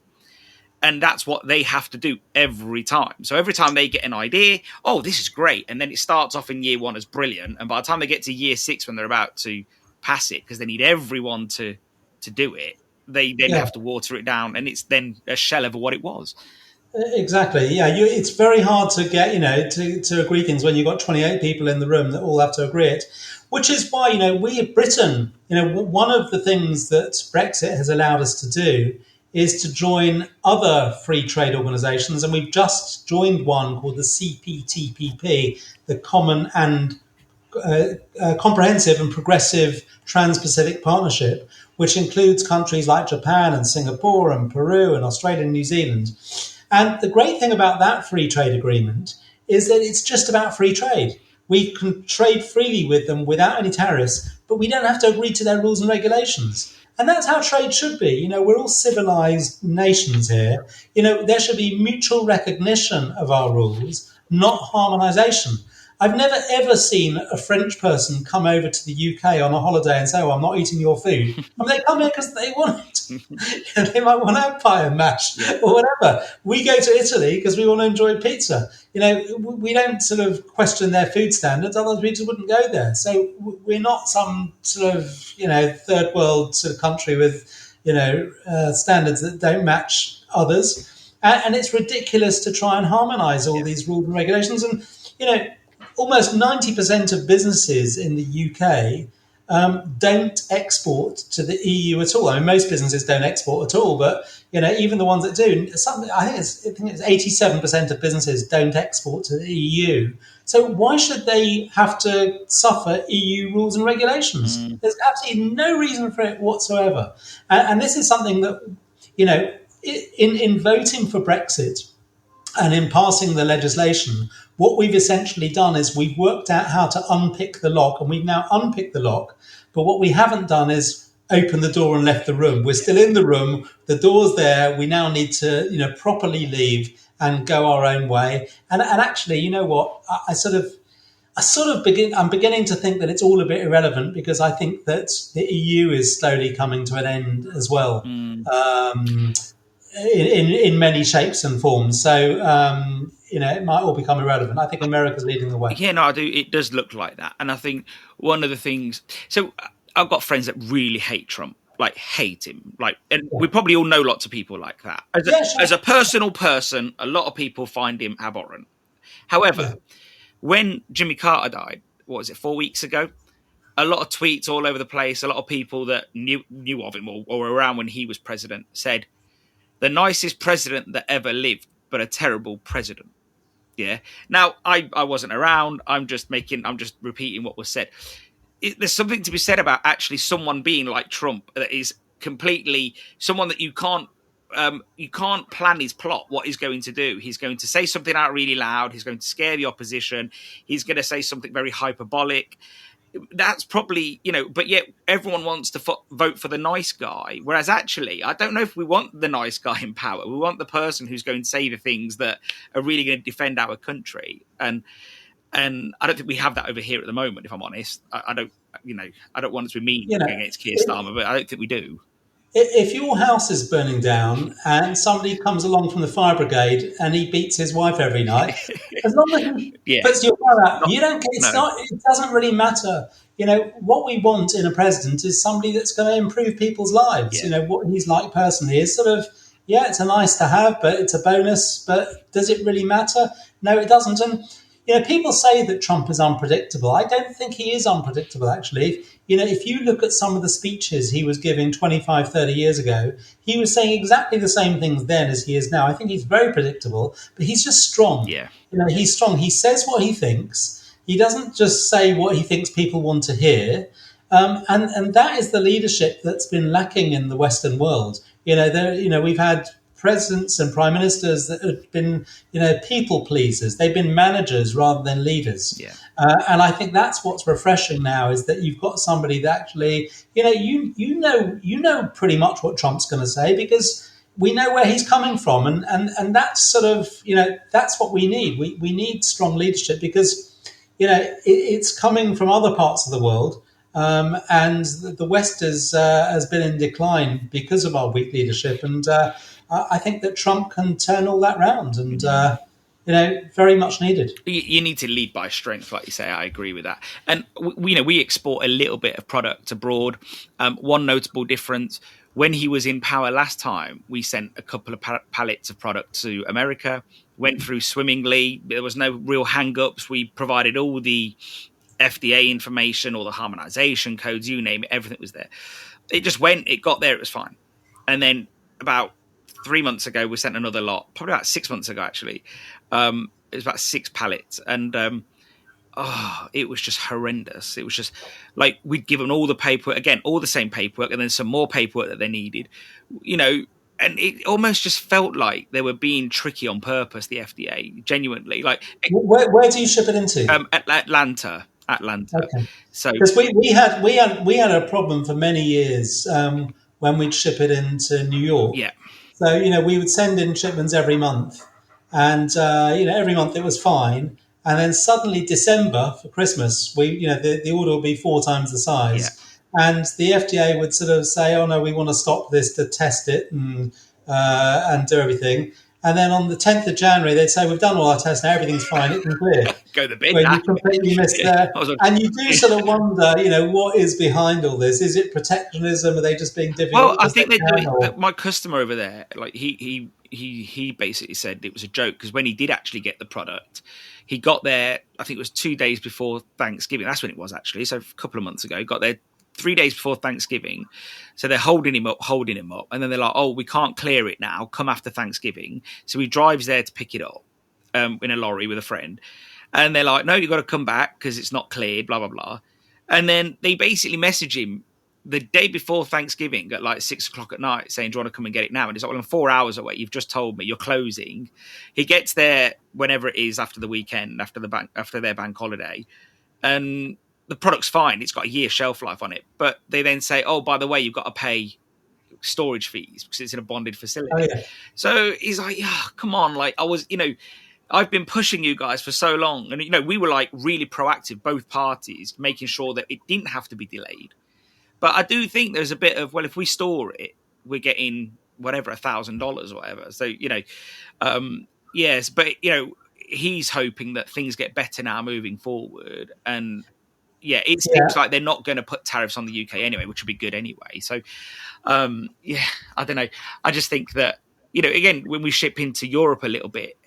And that's what they have to do every time. So every time they get an idea, this is great. And then it starts off in year one as brilliant. And by the time they get to year 6, when they're about to pass it, because they need everyone to do it, they then have to water it down. And it's then a shell of what it was. Exactly. Yeah. It's very hard to get, to agree things when you've got 28 people in the room that all have to agree it, which is why, we in Britain, one of the things that Brexit has allowed us to do is to join other free trade organisations, and we've just joined one called the CPTPP, the Common and Comprehensive and Progressive Trans-Pacific Partnership, which includes countries like Japan and Singapore and Peru and Australia and New Zealand. And the great thing about that free trade agreement is that it's just about free trade. We can trade freely with them without any tariffs, but we don't have to agree to their rules and regulations. And that's how trade should be. We're all civilized nations here. There should be mutual recognition of our rules, not harmonization. I've never, ever seen a French person come over to the UK on a holiday and say, I'm not eating your food. They come here because they want it. They might want to have pie and mash or whatever. We go to Italy because we want to enjoy pizza. We don't sort of question their food standards, otherwise we just wouldn't go there. So we're not some sort of, third world sort of country with, standards that don't match others. And it's ridiculous to try and harmonise all these rules and regulations. And, almost 90% of businesses in the UK don't export to the EU at all. I mean, most businesses don't export at all, but even the ones that do, I think it's 87% of businesses don't export to the EU. So why should they have to suffer EU rules and regulations? There's absolutely no reason for it whatsoever. And this is something that, in voting for Brexit, and in passing the legislation, what we've essentially done is we've worked out how to unpick the lock, and we've now unpicked the lock. But what we haven't done is open the door and left the room. We're still in the room. The door's there. We now need to, properly leave and go our own way. And actually, you know what? I'm beginning to think that it's all a bit irrelevant, because I think that the EU is slowly coming to an end as well. In many shapes and forms. So, it might all become irrelevant. I think America's leading the way. Yeah, no, I do. It does look like that. And I think one of the things... So I've got friends that really hate Trump, like hate him. And we probably all know lots of people like that. As a personal person, a lot of people find him abhorrent. However, when Jimmy Carter died, 4 weeks ago? A lot of tweets all over the place, a lot of people that knew of him or were around when he was president said, the nicest president that ever lived, but a terrible president. Yeah. Now, I wasn't around. I'm just repeating what was said. There's something to be said about actually someone being like Trump, that is completely someone that you can't plan his plot, what he's going to do. He's going to say something out really loud. He's going to scare the opposition. He's going to say something very hyperbolic. That's probably, but yet everyone wants to vote for the nice guy. Whereas actually, I don't know if we want the nice guy in power. We want the person who's going to say the things that are really going to defend our country. And I don't think we have that over here at the moment, if I'm honest. I don't want to be mean against Keir Starmer, but I don't think we do. If your house is burning down and somebody comes along from the fire brigade and he beats his wife every night, as long as he puts your fire out, it doesn't really matter. What we want in a president is somebody that's going to improve people's lives. What he's like personally is sort of, it's a nice to have, but it's a bonus. But does it really matter? No, it doesn't. And, people say that Trump is unpredictable. I don't think he is unpredictable, actually. If you look at some of the speeches he was giving 25, 30 years ago, he was saying exactly the same things then as he is now. I think he's very predictable, but he's just strong. Yeah. He's strong. He says what he thinks. He doesn't just say what he thinks people want to hear. And that is the leadership that's been lacking in the Western world. We've had presidents and prime ministers that have been, people pleasers. They've been managers rather than leaders. Yeah. And I think that's what's refreshing now, is that you've got somebody that actually, you know pretty much what Trump's going to say, because we know where he's coming from. And that's sort of, that's what we need. We need strong leadership, because, it's coming from other parts of the world. And the West has been in decline because of our weak leadership. And I think that Trump can turn all that round, and very much needed. You need to lead by strength, like you say. I agree with that. And we export a little bit of product abroad. One notable difference: when he was in power last time, we sent a couple of pallets of product to America. Went through swimmingly. There was no real hang-ups. We provided all the FDA information, all the harmonization codes, you name it, everything was there. It just went, it got there, it was fine. And then about 3 months ago, we sent another lot, probably about 6 months ago, actually. It was about 6 pallets. And it was just horrendous. It was just like we'd given all the paperwork, again, all the same paperwork, and then some more paperwork that they needed, and it almost just felt like they were being tricky on purpose, the FDA, genuinely. Like, where do you ship it into? Atlanta. Okay. So because we had a problem for many years when we'd ship it into New York. Yeah. So we would send in shipments every month, and every month it was fine. And then suddenly December for Christmas, the order would be 4 times the size. Yeah. And the FDA would sort of say, "Oh no, we want to stop this to test it and do everything." And then on the 10th of January, they'd say, "We've done all our tests now; everything's fine. It can clear." Go the bin. You completely missed there, and you do sort of wonder, what is behind all this? Is it protectionism? Are they just being difficult? Well, I think they do. My customer over there, like he he basically said it was a joke because when he did actually get the product, he got there, I think it was 2 days before Thanksgiving. That's when it was actually. So a couple of months ago, he got there 3 days before Thanksgiving. So they're holding him up. And then they're like, oh, we can't clear it now. Come after Thanksgiving. So he drives there to pick it up in a lorry with a friend. And they're like, no, you've got to come back because it's not cleared, blah, blah, blah. And then they basically message him the day before Thanksgiving at like 6:00 at night saying, do you want to come and get it now? And he's like, well, I'm 4 hours away. You've just told me you're closing. He gets there whenever it is after the weekend, after their bank holiday. And the product's fine. It's got a year shelf life on it. But they then say, oh, by the way, you've got to pay storage fees because it's in a bonded facility. Oh, yeah. So he's like, yeah, come on. Like I've been pushing you guys for so long. And, we were like really proactive, both parties, making sure that it didn't have to be delayed. But I do think there's a bit of, well, if we store it, we're getting whatever, $1,000 or whatever. So, yes, but, he's hoping that things get better now moving forward. And yeah, it seems like they're not going to put tariffs on the UK anyway, which would be good anyway. So, I don't know. I just think that, again, when we ship into Europe a little bit,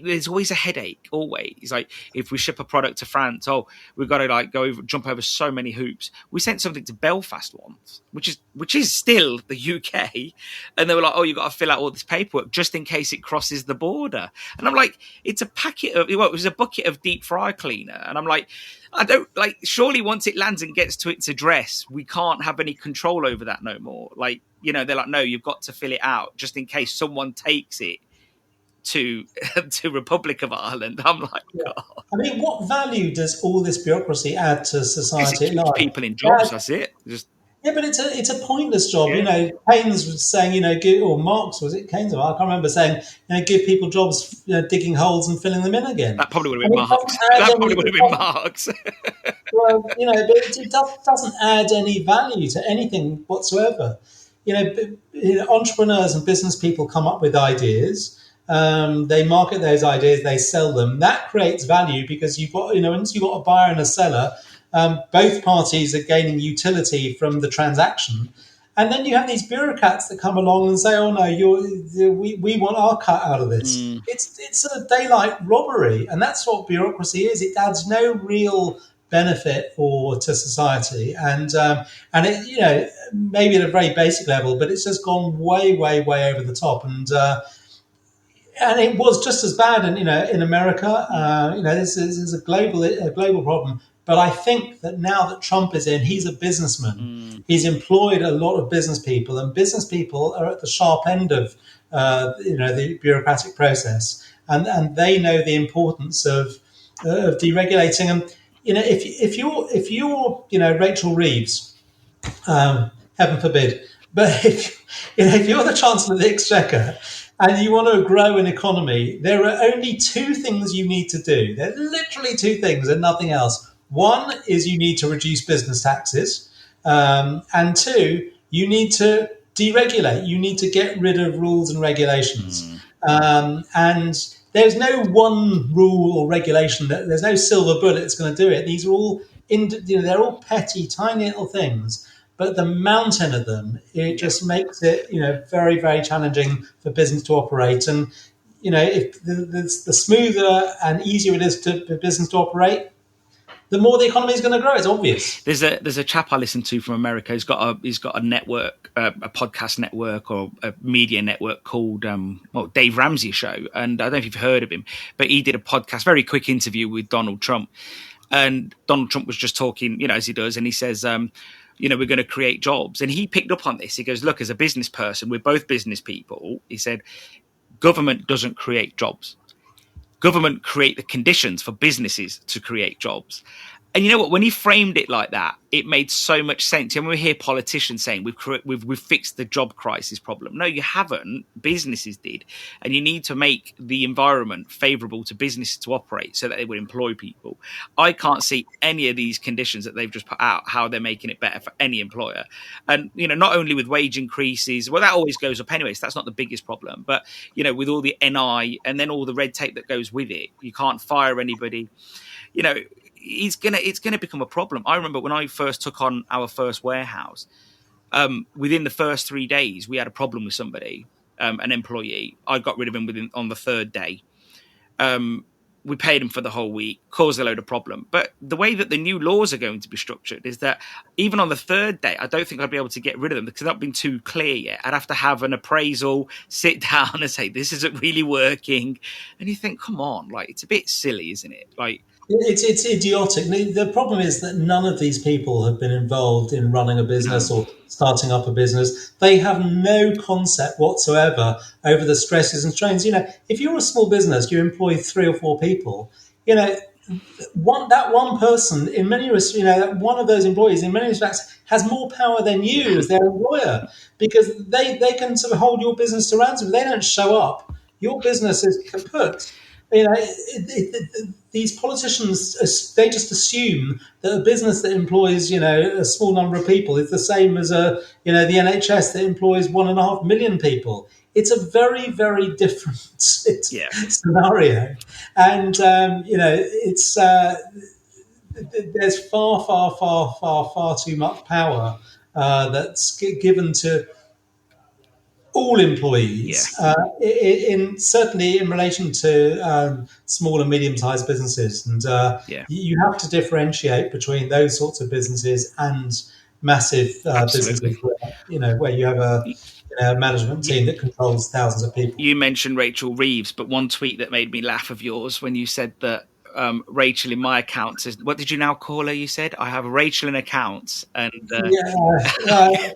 there's always a headache. Always, like if we ship a product to France, we've got to jump over so many hoops. We sent something to Belfast once, which is still the UK, and they were like, "Oh, you've got to fill out all this paperwork just in case it crosses the border." And I'm like, "It's a packet of it was a bucket of deep fry cleaner," and I'm like, I don't like. Surely once it lands and gets to its address, we can't have any control over that no more. Like, they're like, no, you've got to fill it out just in case someone takes it to Republic of Ireland. I'm like, God. I mean, what value does all this bureaucracy add to society at large? People in jobs, that's it. But it's a pointless job. Yeah. Keynes was saying, or Marx, was it Keynes? I can't remember saying, give people jobs, digging holes and filling them in again. That probably would have been Marx. That probably would have been Marx. Well, but it doesn't add any value to anything whatsoever. Entrepreneurs and business people come up with ideas. They market those ideas, they sell them. That creates value because you've got, once you've got a buyer and a seller, both parties are gaining utility from the transaction. And then you have these bureaucrats that come along and say, "Oh no, we want our cut out of this." It's sort of daylight robbery, and that's what bureaucracy is. It adds no real benefit to society, and it maybe at a very basic level, but it's just gone way over the top, and it was just as bad in America. This is a global problem. But I think that now that Trump is in, he's a businessman. He's employed a lot of business people, and business people are at the sharp end of the bureaucratic process, and they know the importance of deregulating. And if you're Rachel Reeves, heaven forbid, but if you're the Chancellor of the Exchequer and you want to grow an economy, there are only two things you need to do. There are literally two things and nothing else. One is you need to reduce business taxes, and two, you need to deregulate. You need to get rid of rules and regulations. And there's no one rule or regulation. There's no silver bullet that's going to do it. These are all, they're all petty, tiny little things. But the mountain of them, it just makes it, very, very challenging for business to operate. And, if the smoother and easier it is for business to operate, the more the economy is going to grow. It's obvious. There's a chap I listen to from America. He's got a network, a podcast network or a media network called Dave Ramsey Show. And I don't know if you've heard of him, but he did a podcast, very quick interview with Donald Trump. And Donald Trump was just talking, as he does, and he says, we're going to create jobs. And he picked up on this. He goes, look, as a business person, we're both business people. He said, government doesn't create jobs. Government create the conditions for businesses to create jobs. And you know what? When he framed it like that, it made so much sense. And we hear politicians saying we've fixed the job crisis problem. No, you haven't. Businesses did. And you need to make the environment favourable to businesses to operate so that they would employ people. I can't see any of these conditions that they've just put out, how they're making it better for any employer. And, not only with wage increases, well, that always goes up anyway, so that's not the biggest problem. But, with all the NI and then all the red tape that goes with it, you can't fire anybody. It's gonna become a problem. I remember when I first took on our first warehouse, within the first 3 days, we had a problem with somebody. an employee. I got rid of him on the third day. We paid him for the whole week, caused a load of problem. But the way that the new laws are going to be structured is that even on the third day, I don't think I'd be able to get rid of them because they've not been too clear yet. I'd have to have an appraisal, sit down and say, this isn't really working. And you think, come on, like, it's a bit silly, isn't it? Like, it's idiotic. The problem is that none of these people have been involved in running a business no. or starting up a business. They have no concept whatsoever over the stresses and strains. If you're a small business, you employ 3 or 4 people. One person, in many respects, one of those employees, in many respects, has more power than you as their employer because they can sort of hold your business to ransom. If they don't show up, your business is kaput. These politicians, they just assume that a business that employs, a small number of people is the same as the NHS that employs 1.5 million people. It's a very, very different scenario, and it's there's far, far, far, far, far too much power that's given to all employees, certainly in relation to small and medium-sized businesses, and you have to differentiate between those sorts of businesses and massive businesses, where you have a management team that controls thousands of people. You mentioned Rachel Reeves, but one tweet that made me laugh of yours when you said that Rachel in my accounts is, what did you now call her? You said, I have Rachel in accounts, and I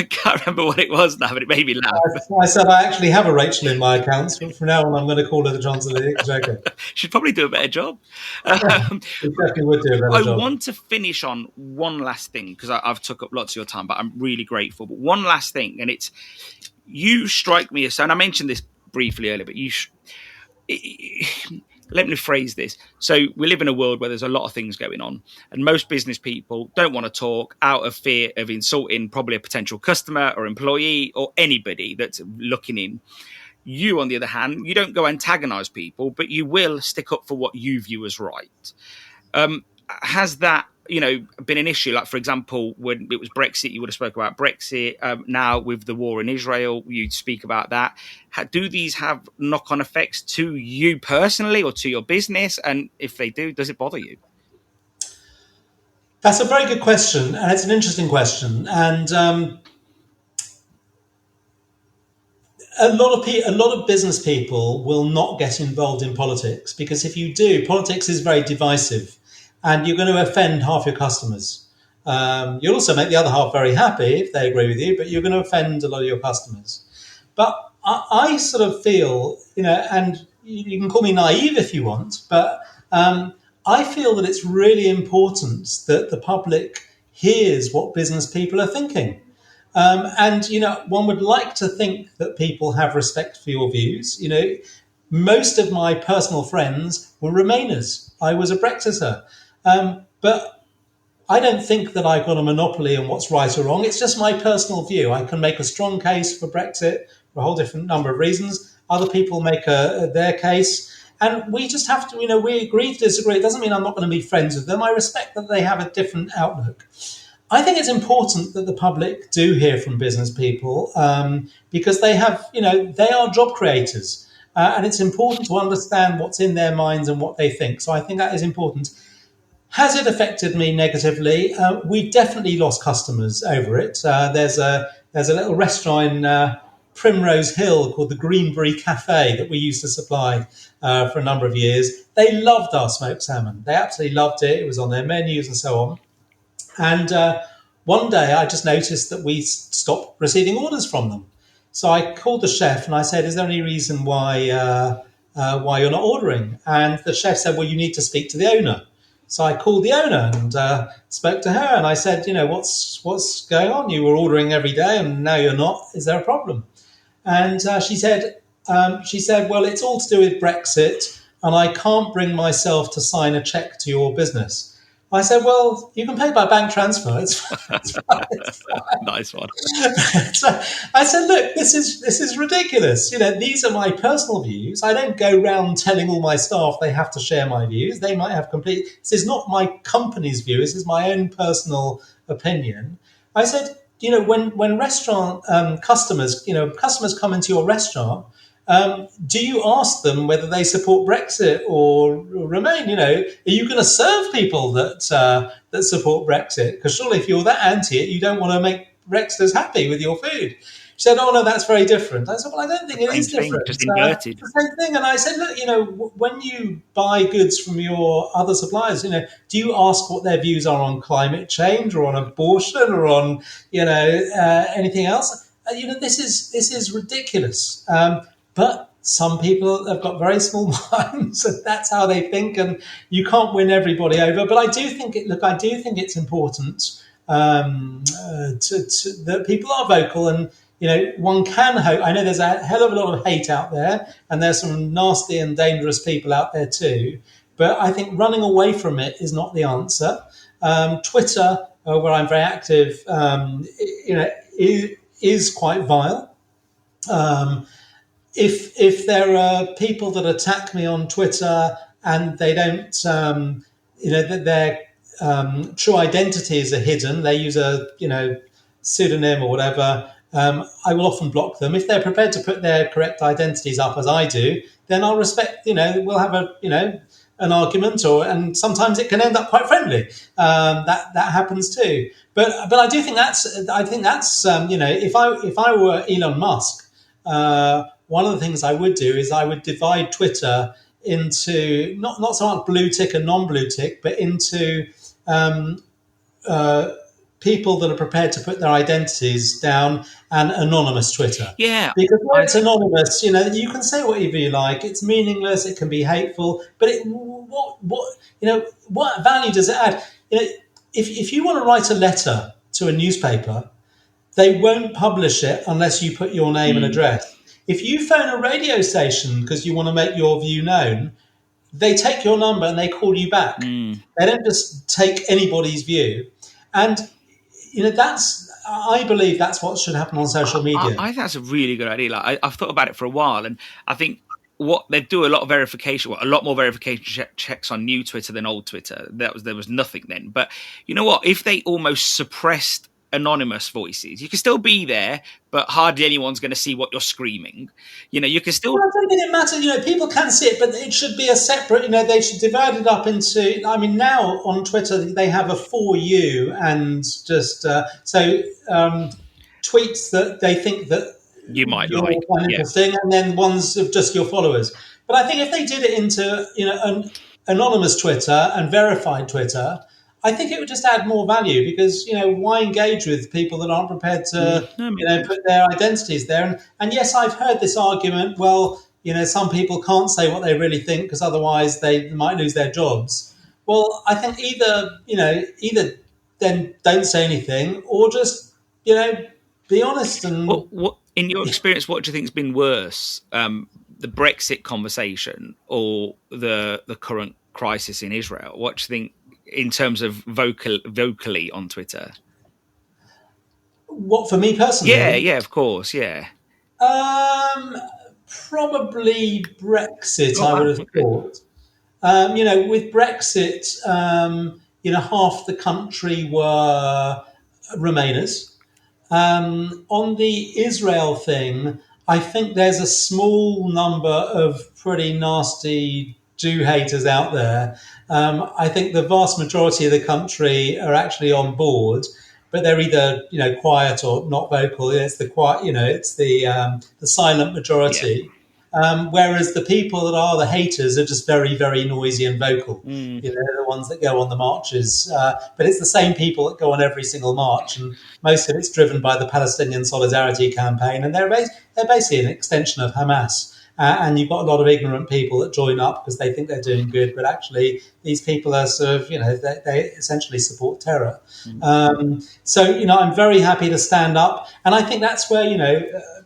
can't remember what it was now, but it made me laugh. I said I actually have a Rachel in my accounts. From now on, I'm going to call her the Johnson of the Exchequer. She'd probably do a better job. She definitely would do a better job. I want to finish on one last thing because I've took up lots of your time, but I'm really grateful. But one last thing, and it's, you strike me as, and I mentioned this briefly earlier, but let me phrase this. So we live in a world where there's a lot of things going on, and most business people don't want to talk out of fear of insulting probably a potential customer or employee or anybody that's looking in. You, on the other hand, you don't go antagonize people, but you will stick up for what you view as right. Has that, been an issue? Like, for example, when it was Brexit, you would have spoke about Brexit. Now with the war in Israel, you speak about that. Do these have knock-on effects to you personally or to your business? And if they do, does it bother you? That's a very good question, and it's an interesting question. And a lot of business people will not get involved in politics because if you do, politics is very divisive. And you're going to offend half your customers. You'll also make the other half very happy if they agree with you, but you're going to offend a lot of your customers. But I sort of feel, and you can call me naive if you want, but I feel that it's really important that the public hears what business people are thinking. And one would like to think that people have respect for your views. Most of my personal friends were Remainers. I was a Brexiter. But I don't think that I've got a monopoly on what's right or wrong. It's just my personal view. I can make a strong case for Brexit for a whole different number of reasons. Other people make their case. And we just have to, we agree to disagree. It doesn't mean I'm not going to be friends with them. I respect that they have a different outlook. I think it's important that the public do hear from business people because they have, they are job creators. And it's important to understand what's in their minds and what they think. So I think that is important. Has it affected me negatively? We definitely lost customers over it. There's a little restaurant in Primrose Hill called the Greenbury Cafe that we used to supply for a number of years. They loved our smoked salmon. They absolutely loved it. It was on their menus and so on. And one day I just noticed that we stopped receiving orders from them. So I called the chef and I said, is there any reason why you're not ordering? And the chef said, well, you need to speak to the owner. So I called the owner and spoke to her, and I said, what's going on? You were ordering every day, and now you're not. Is there a problem? And she said, well, it's all to do with Brexit, and I can't bring myself to sign a cheque to your business. I said, well, you can pay by bank transfer. It's fine. It's fine. Nice one. So I said, look, this is ridiculous. These are my personal views. I don't go around telling all my staff they have to share my views. They might have this is not my company's view. This is my own personal opinion. I said, when restaurant customers, customers come into your restaurant, do you ask them whether they support Brexit or Remain? Are you going to serve people that support Brexit? Because surely, if you're that anti it, you don't want to make Brexiters happy with your food. She said, "Oh no, that's very different." I said, "Well, I don't think it Same is thing, different. just It's inverted. the same thing." And I said, "Look, when you buy goods from your other suppliers, do you ask what their views are on climate change or on abortion or on anything else? This is ridiculous." But some people have got very small minds, and that's how they think, and you can't win everybody over. But I do think I do think it's important that people are vocal, and one can hope. I know there's a hell of a lot of hate out there, and there's some nasty and dangerous people out there too. But I think running away from it is not the answer. Twitter, where I'm very active, is quite vile. Um, if there are people that attack me on Twitter and they don't, that their true identities are hidden, they use a pseudonym or whatever. I will often block them if they're prepared to put their correct identities up as I do. Then I'll respect. We'll have an argument, and sometimes it can end up quite friendly. That happens too. But I think that's if I were Elon Musk. One of the things I would do is I would divide Twitter into not so much blue tick and non-blue tick, but into um, uh, people that are prepared to put their identities down and anonymous Twitter. Yeah, Because where I it's anonymous, you can say whatever you like. It's meaningless. It can be hateful. But what value does it add? If you want to write a letter to a newspaper, they won't publish it unless you put your name and address. If you phone a radio station because you want to make your view known, they take your number and they call you back. They don't just take anybody's view. And I believe that's what should happen on social media. I think that's a really good idea. I've thought about it for a while, and I think what they do a lot of verification, a lot more verification checks on new Twitter than old Twitter. There was nothing then. But you know what? If they almost suppressed anonymous voices, you can still be there, but hardly anyone's going to see what you're screaming. You can still. Well, I don't think it matters. People can see it, but it should be a separate. They should divide it up into. I mean, now on Twitter they have a for you and just tweets that they think that You might you're like, quite yeah. interesting, and then ones of just your followers. But I think if they did it into an anonymous Twitter and verified Twitter, I think it would just add more value because why engage with people that aren't prepared to put their identities there? And yes, I've heard this argument. Well, some people can't say what they really think because otherwise they might lose their jobs. Well, I think either then don't say anything or just be honest and. What in your experience, what do you think has been worse, the Brexit conversation or the current crisis in Israel? What do you think in terms of vocally on Twitter? What, for me Yeah, personally? yeah, of course, yeah. Um, Probably Brexit. Oh, I wow, would have okay. thought. With Brexit, half the country were Remainers. On the Israel thing, I think there's a small number of pretty nasty Jew haters out there. I think the vast majority of the country are actually on board, but they're either quiet or not vocal. It's the quiet, it's the silent Yeah. majority. Whereas the people that are the haters are just very, very noisy and vocal. They're the ones that go on the marches. But it's the same people that go on every single march, and most of it's driven by the Palestinian Solidarity Campaign, and they're basically an extension of Hamas. And you've got a lot of ignorant people that join up because they think they're doing good, but actually these people are sort of, they essentially support terror. I'm very happy to stand up. And I think that's where,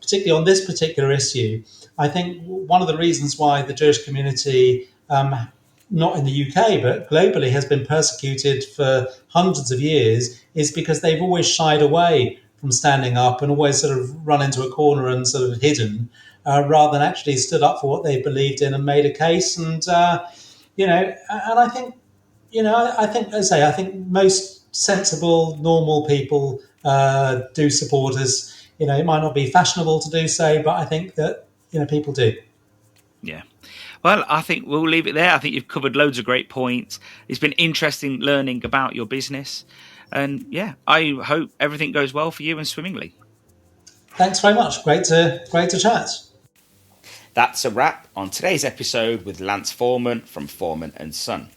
particularly on this particular issue, I think one of the reasons why the Jewish community, not in the UK, but globally, has been persecuted for hundreds of years is because they've always shied away from standing up and always sort of run into a corner and sort of hidden, rather than actually stood up for what they believed in and made a case. And and I think, as I say, I think most sensible, normal people do support us. It might not be fashionable to do so, but I think that people do. Yeah. Well, I think we'll leave it there. I think you've covered loads of great points. It's been interesting learning about your business. And yeah, I hope everything goes well for you and swimmingly. Thanks very much. Great to chat. That's a wrap on today's episode with Lance Forman from Forman and Son.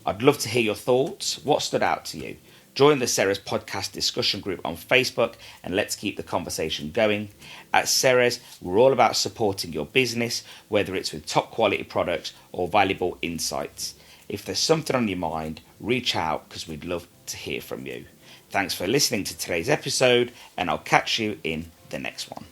I'd love to hear your thoughts. What stood out to you? Join the Ceres podcast discussion group on Facebook and let's keep the conversation going. At Ceres, we're all about supporting your business, whether it's with top quality products or valuable insights. If there's something on your mind, reach out because we'd love to hear from you. Thanks for listening to today's episode, and I'll catch you in the next one.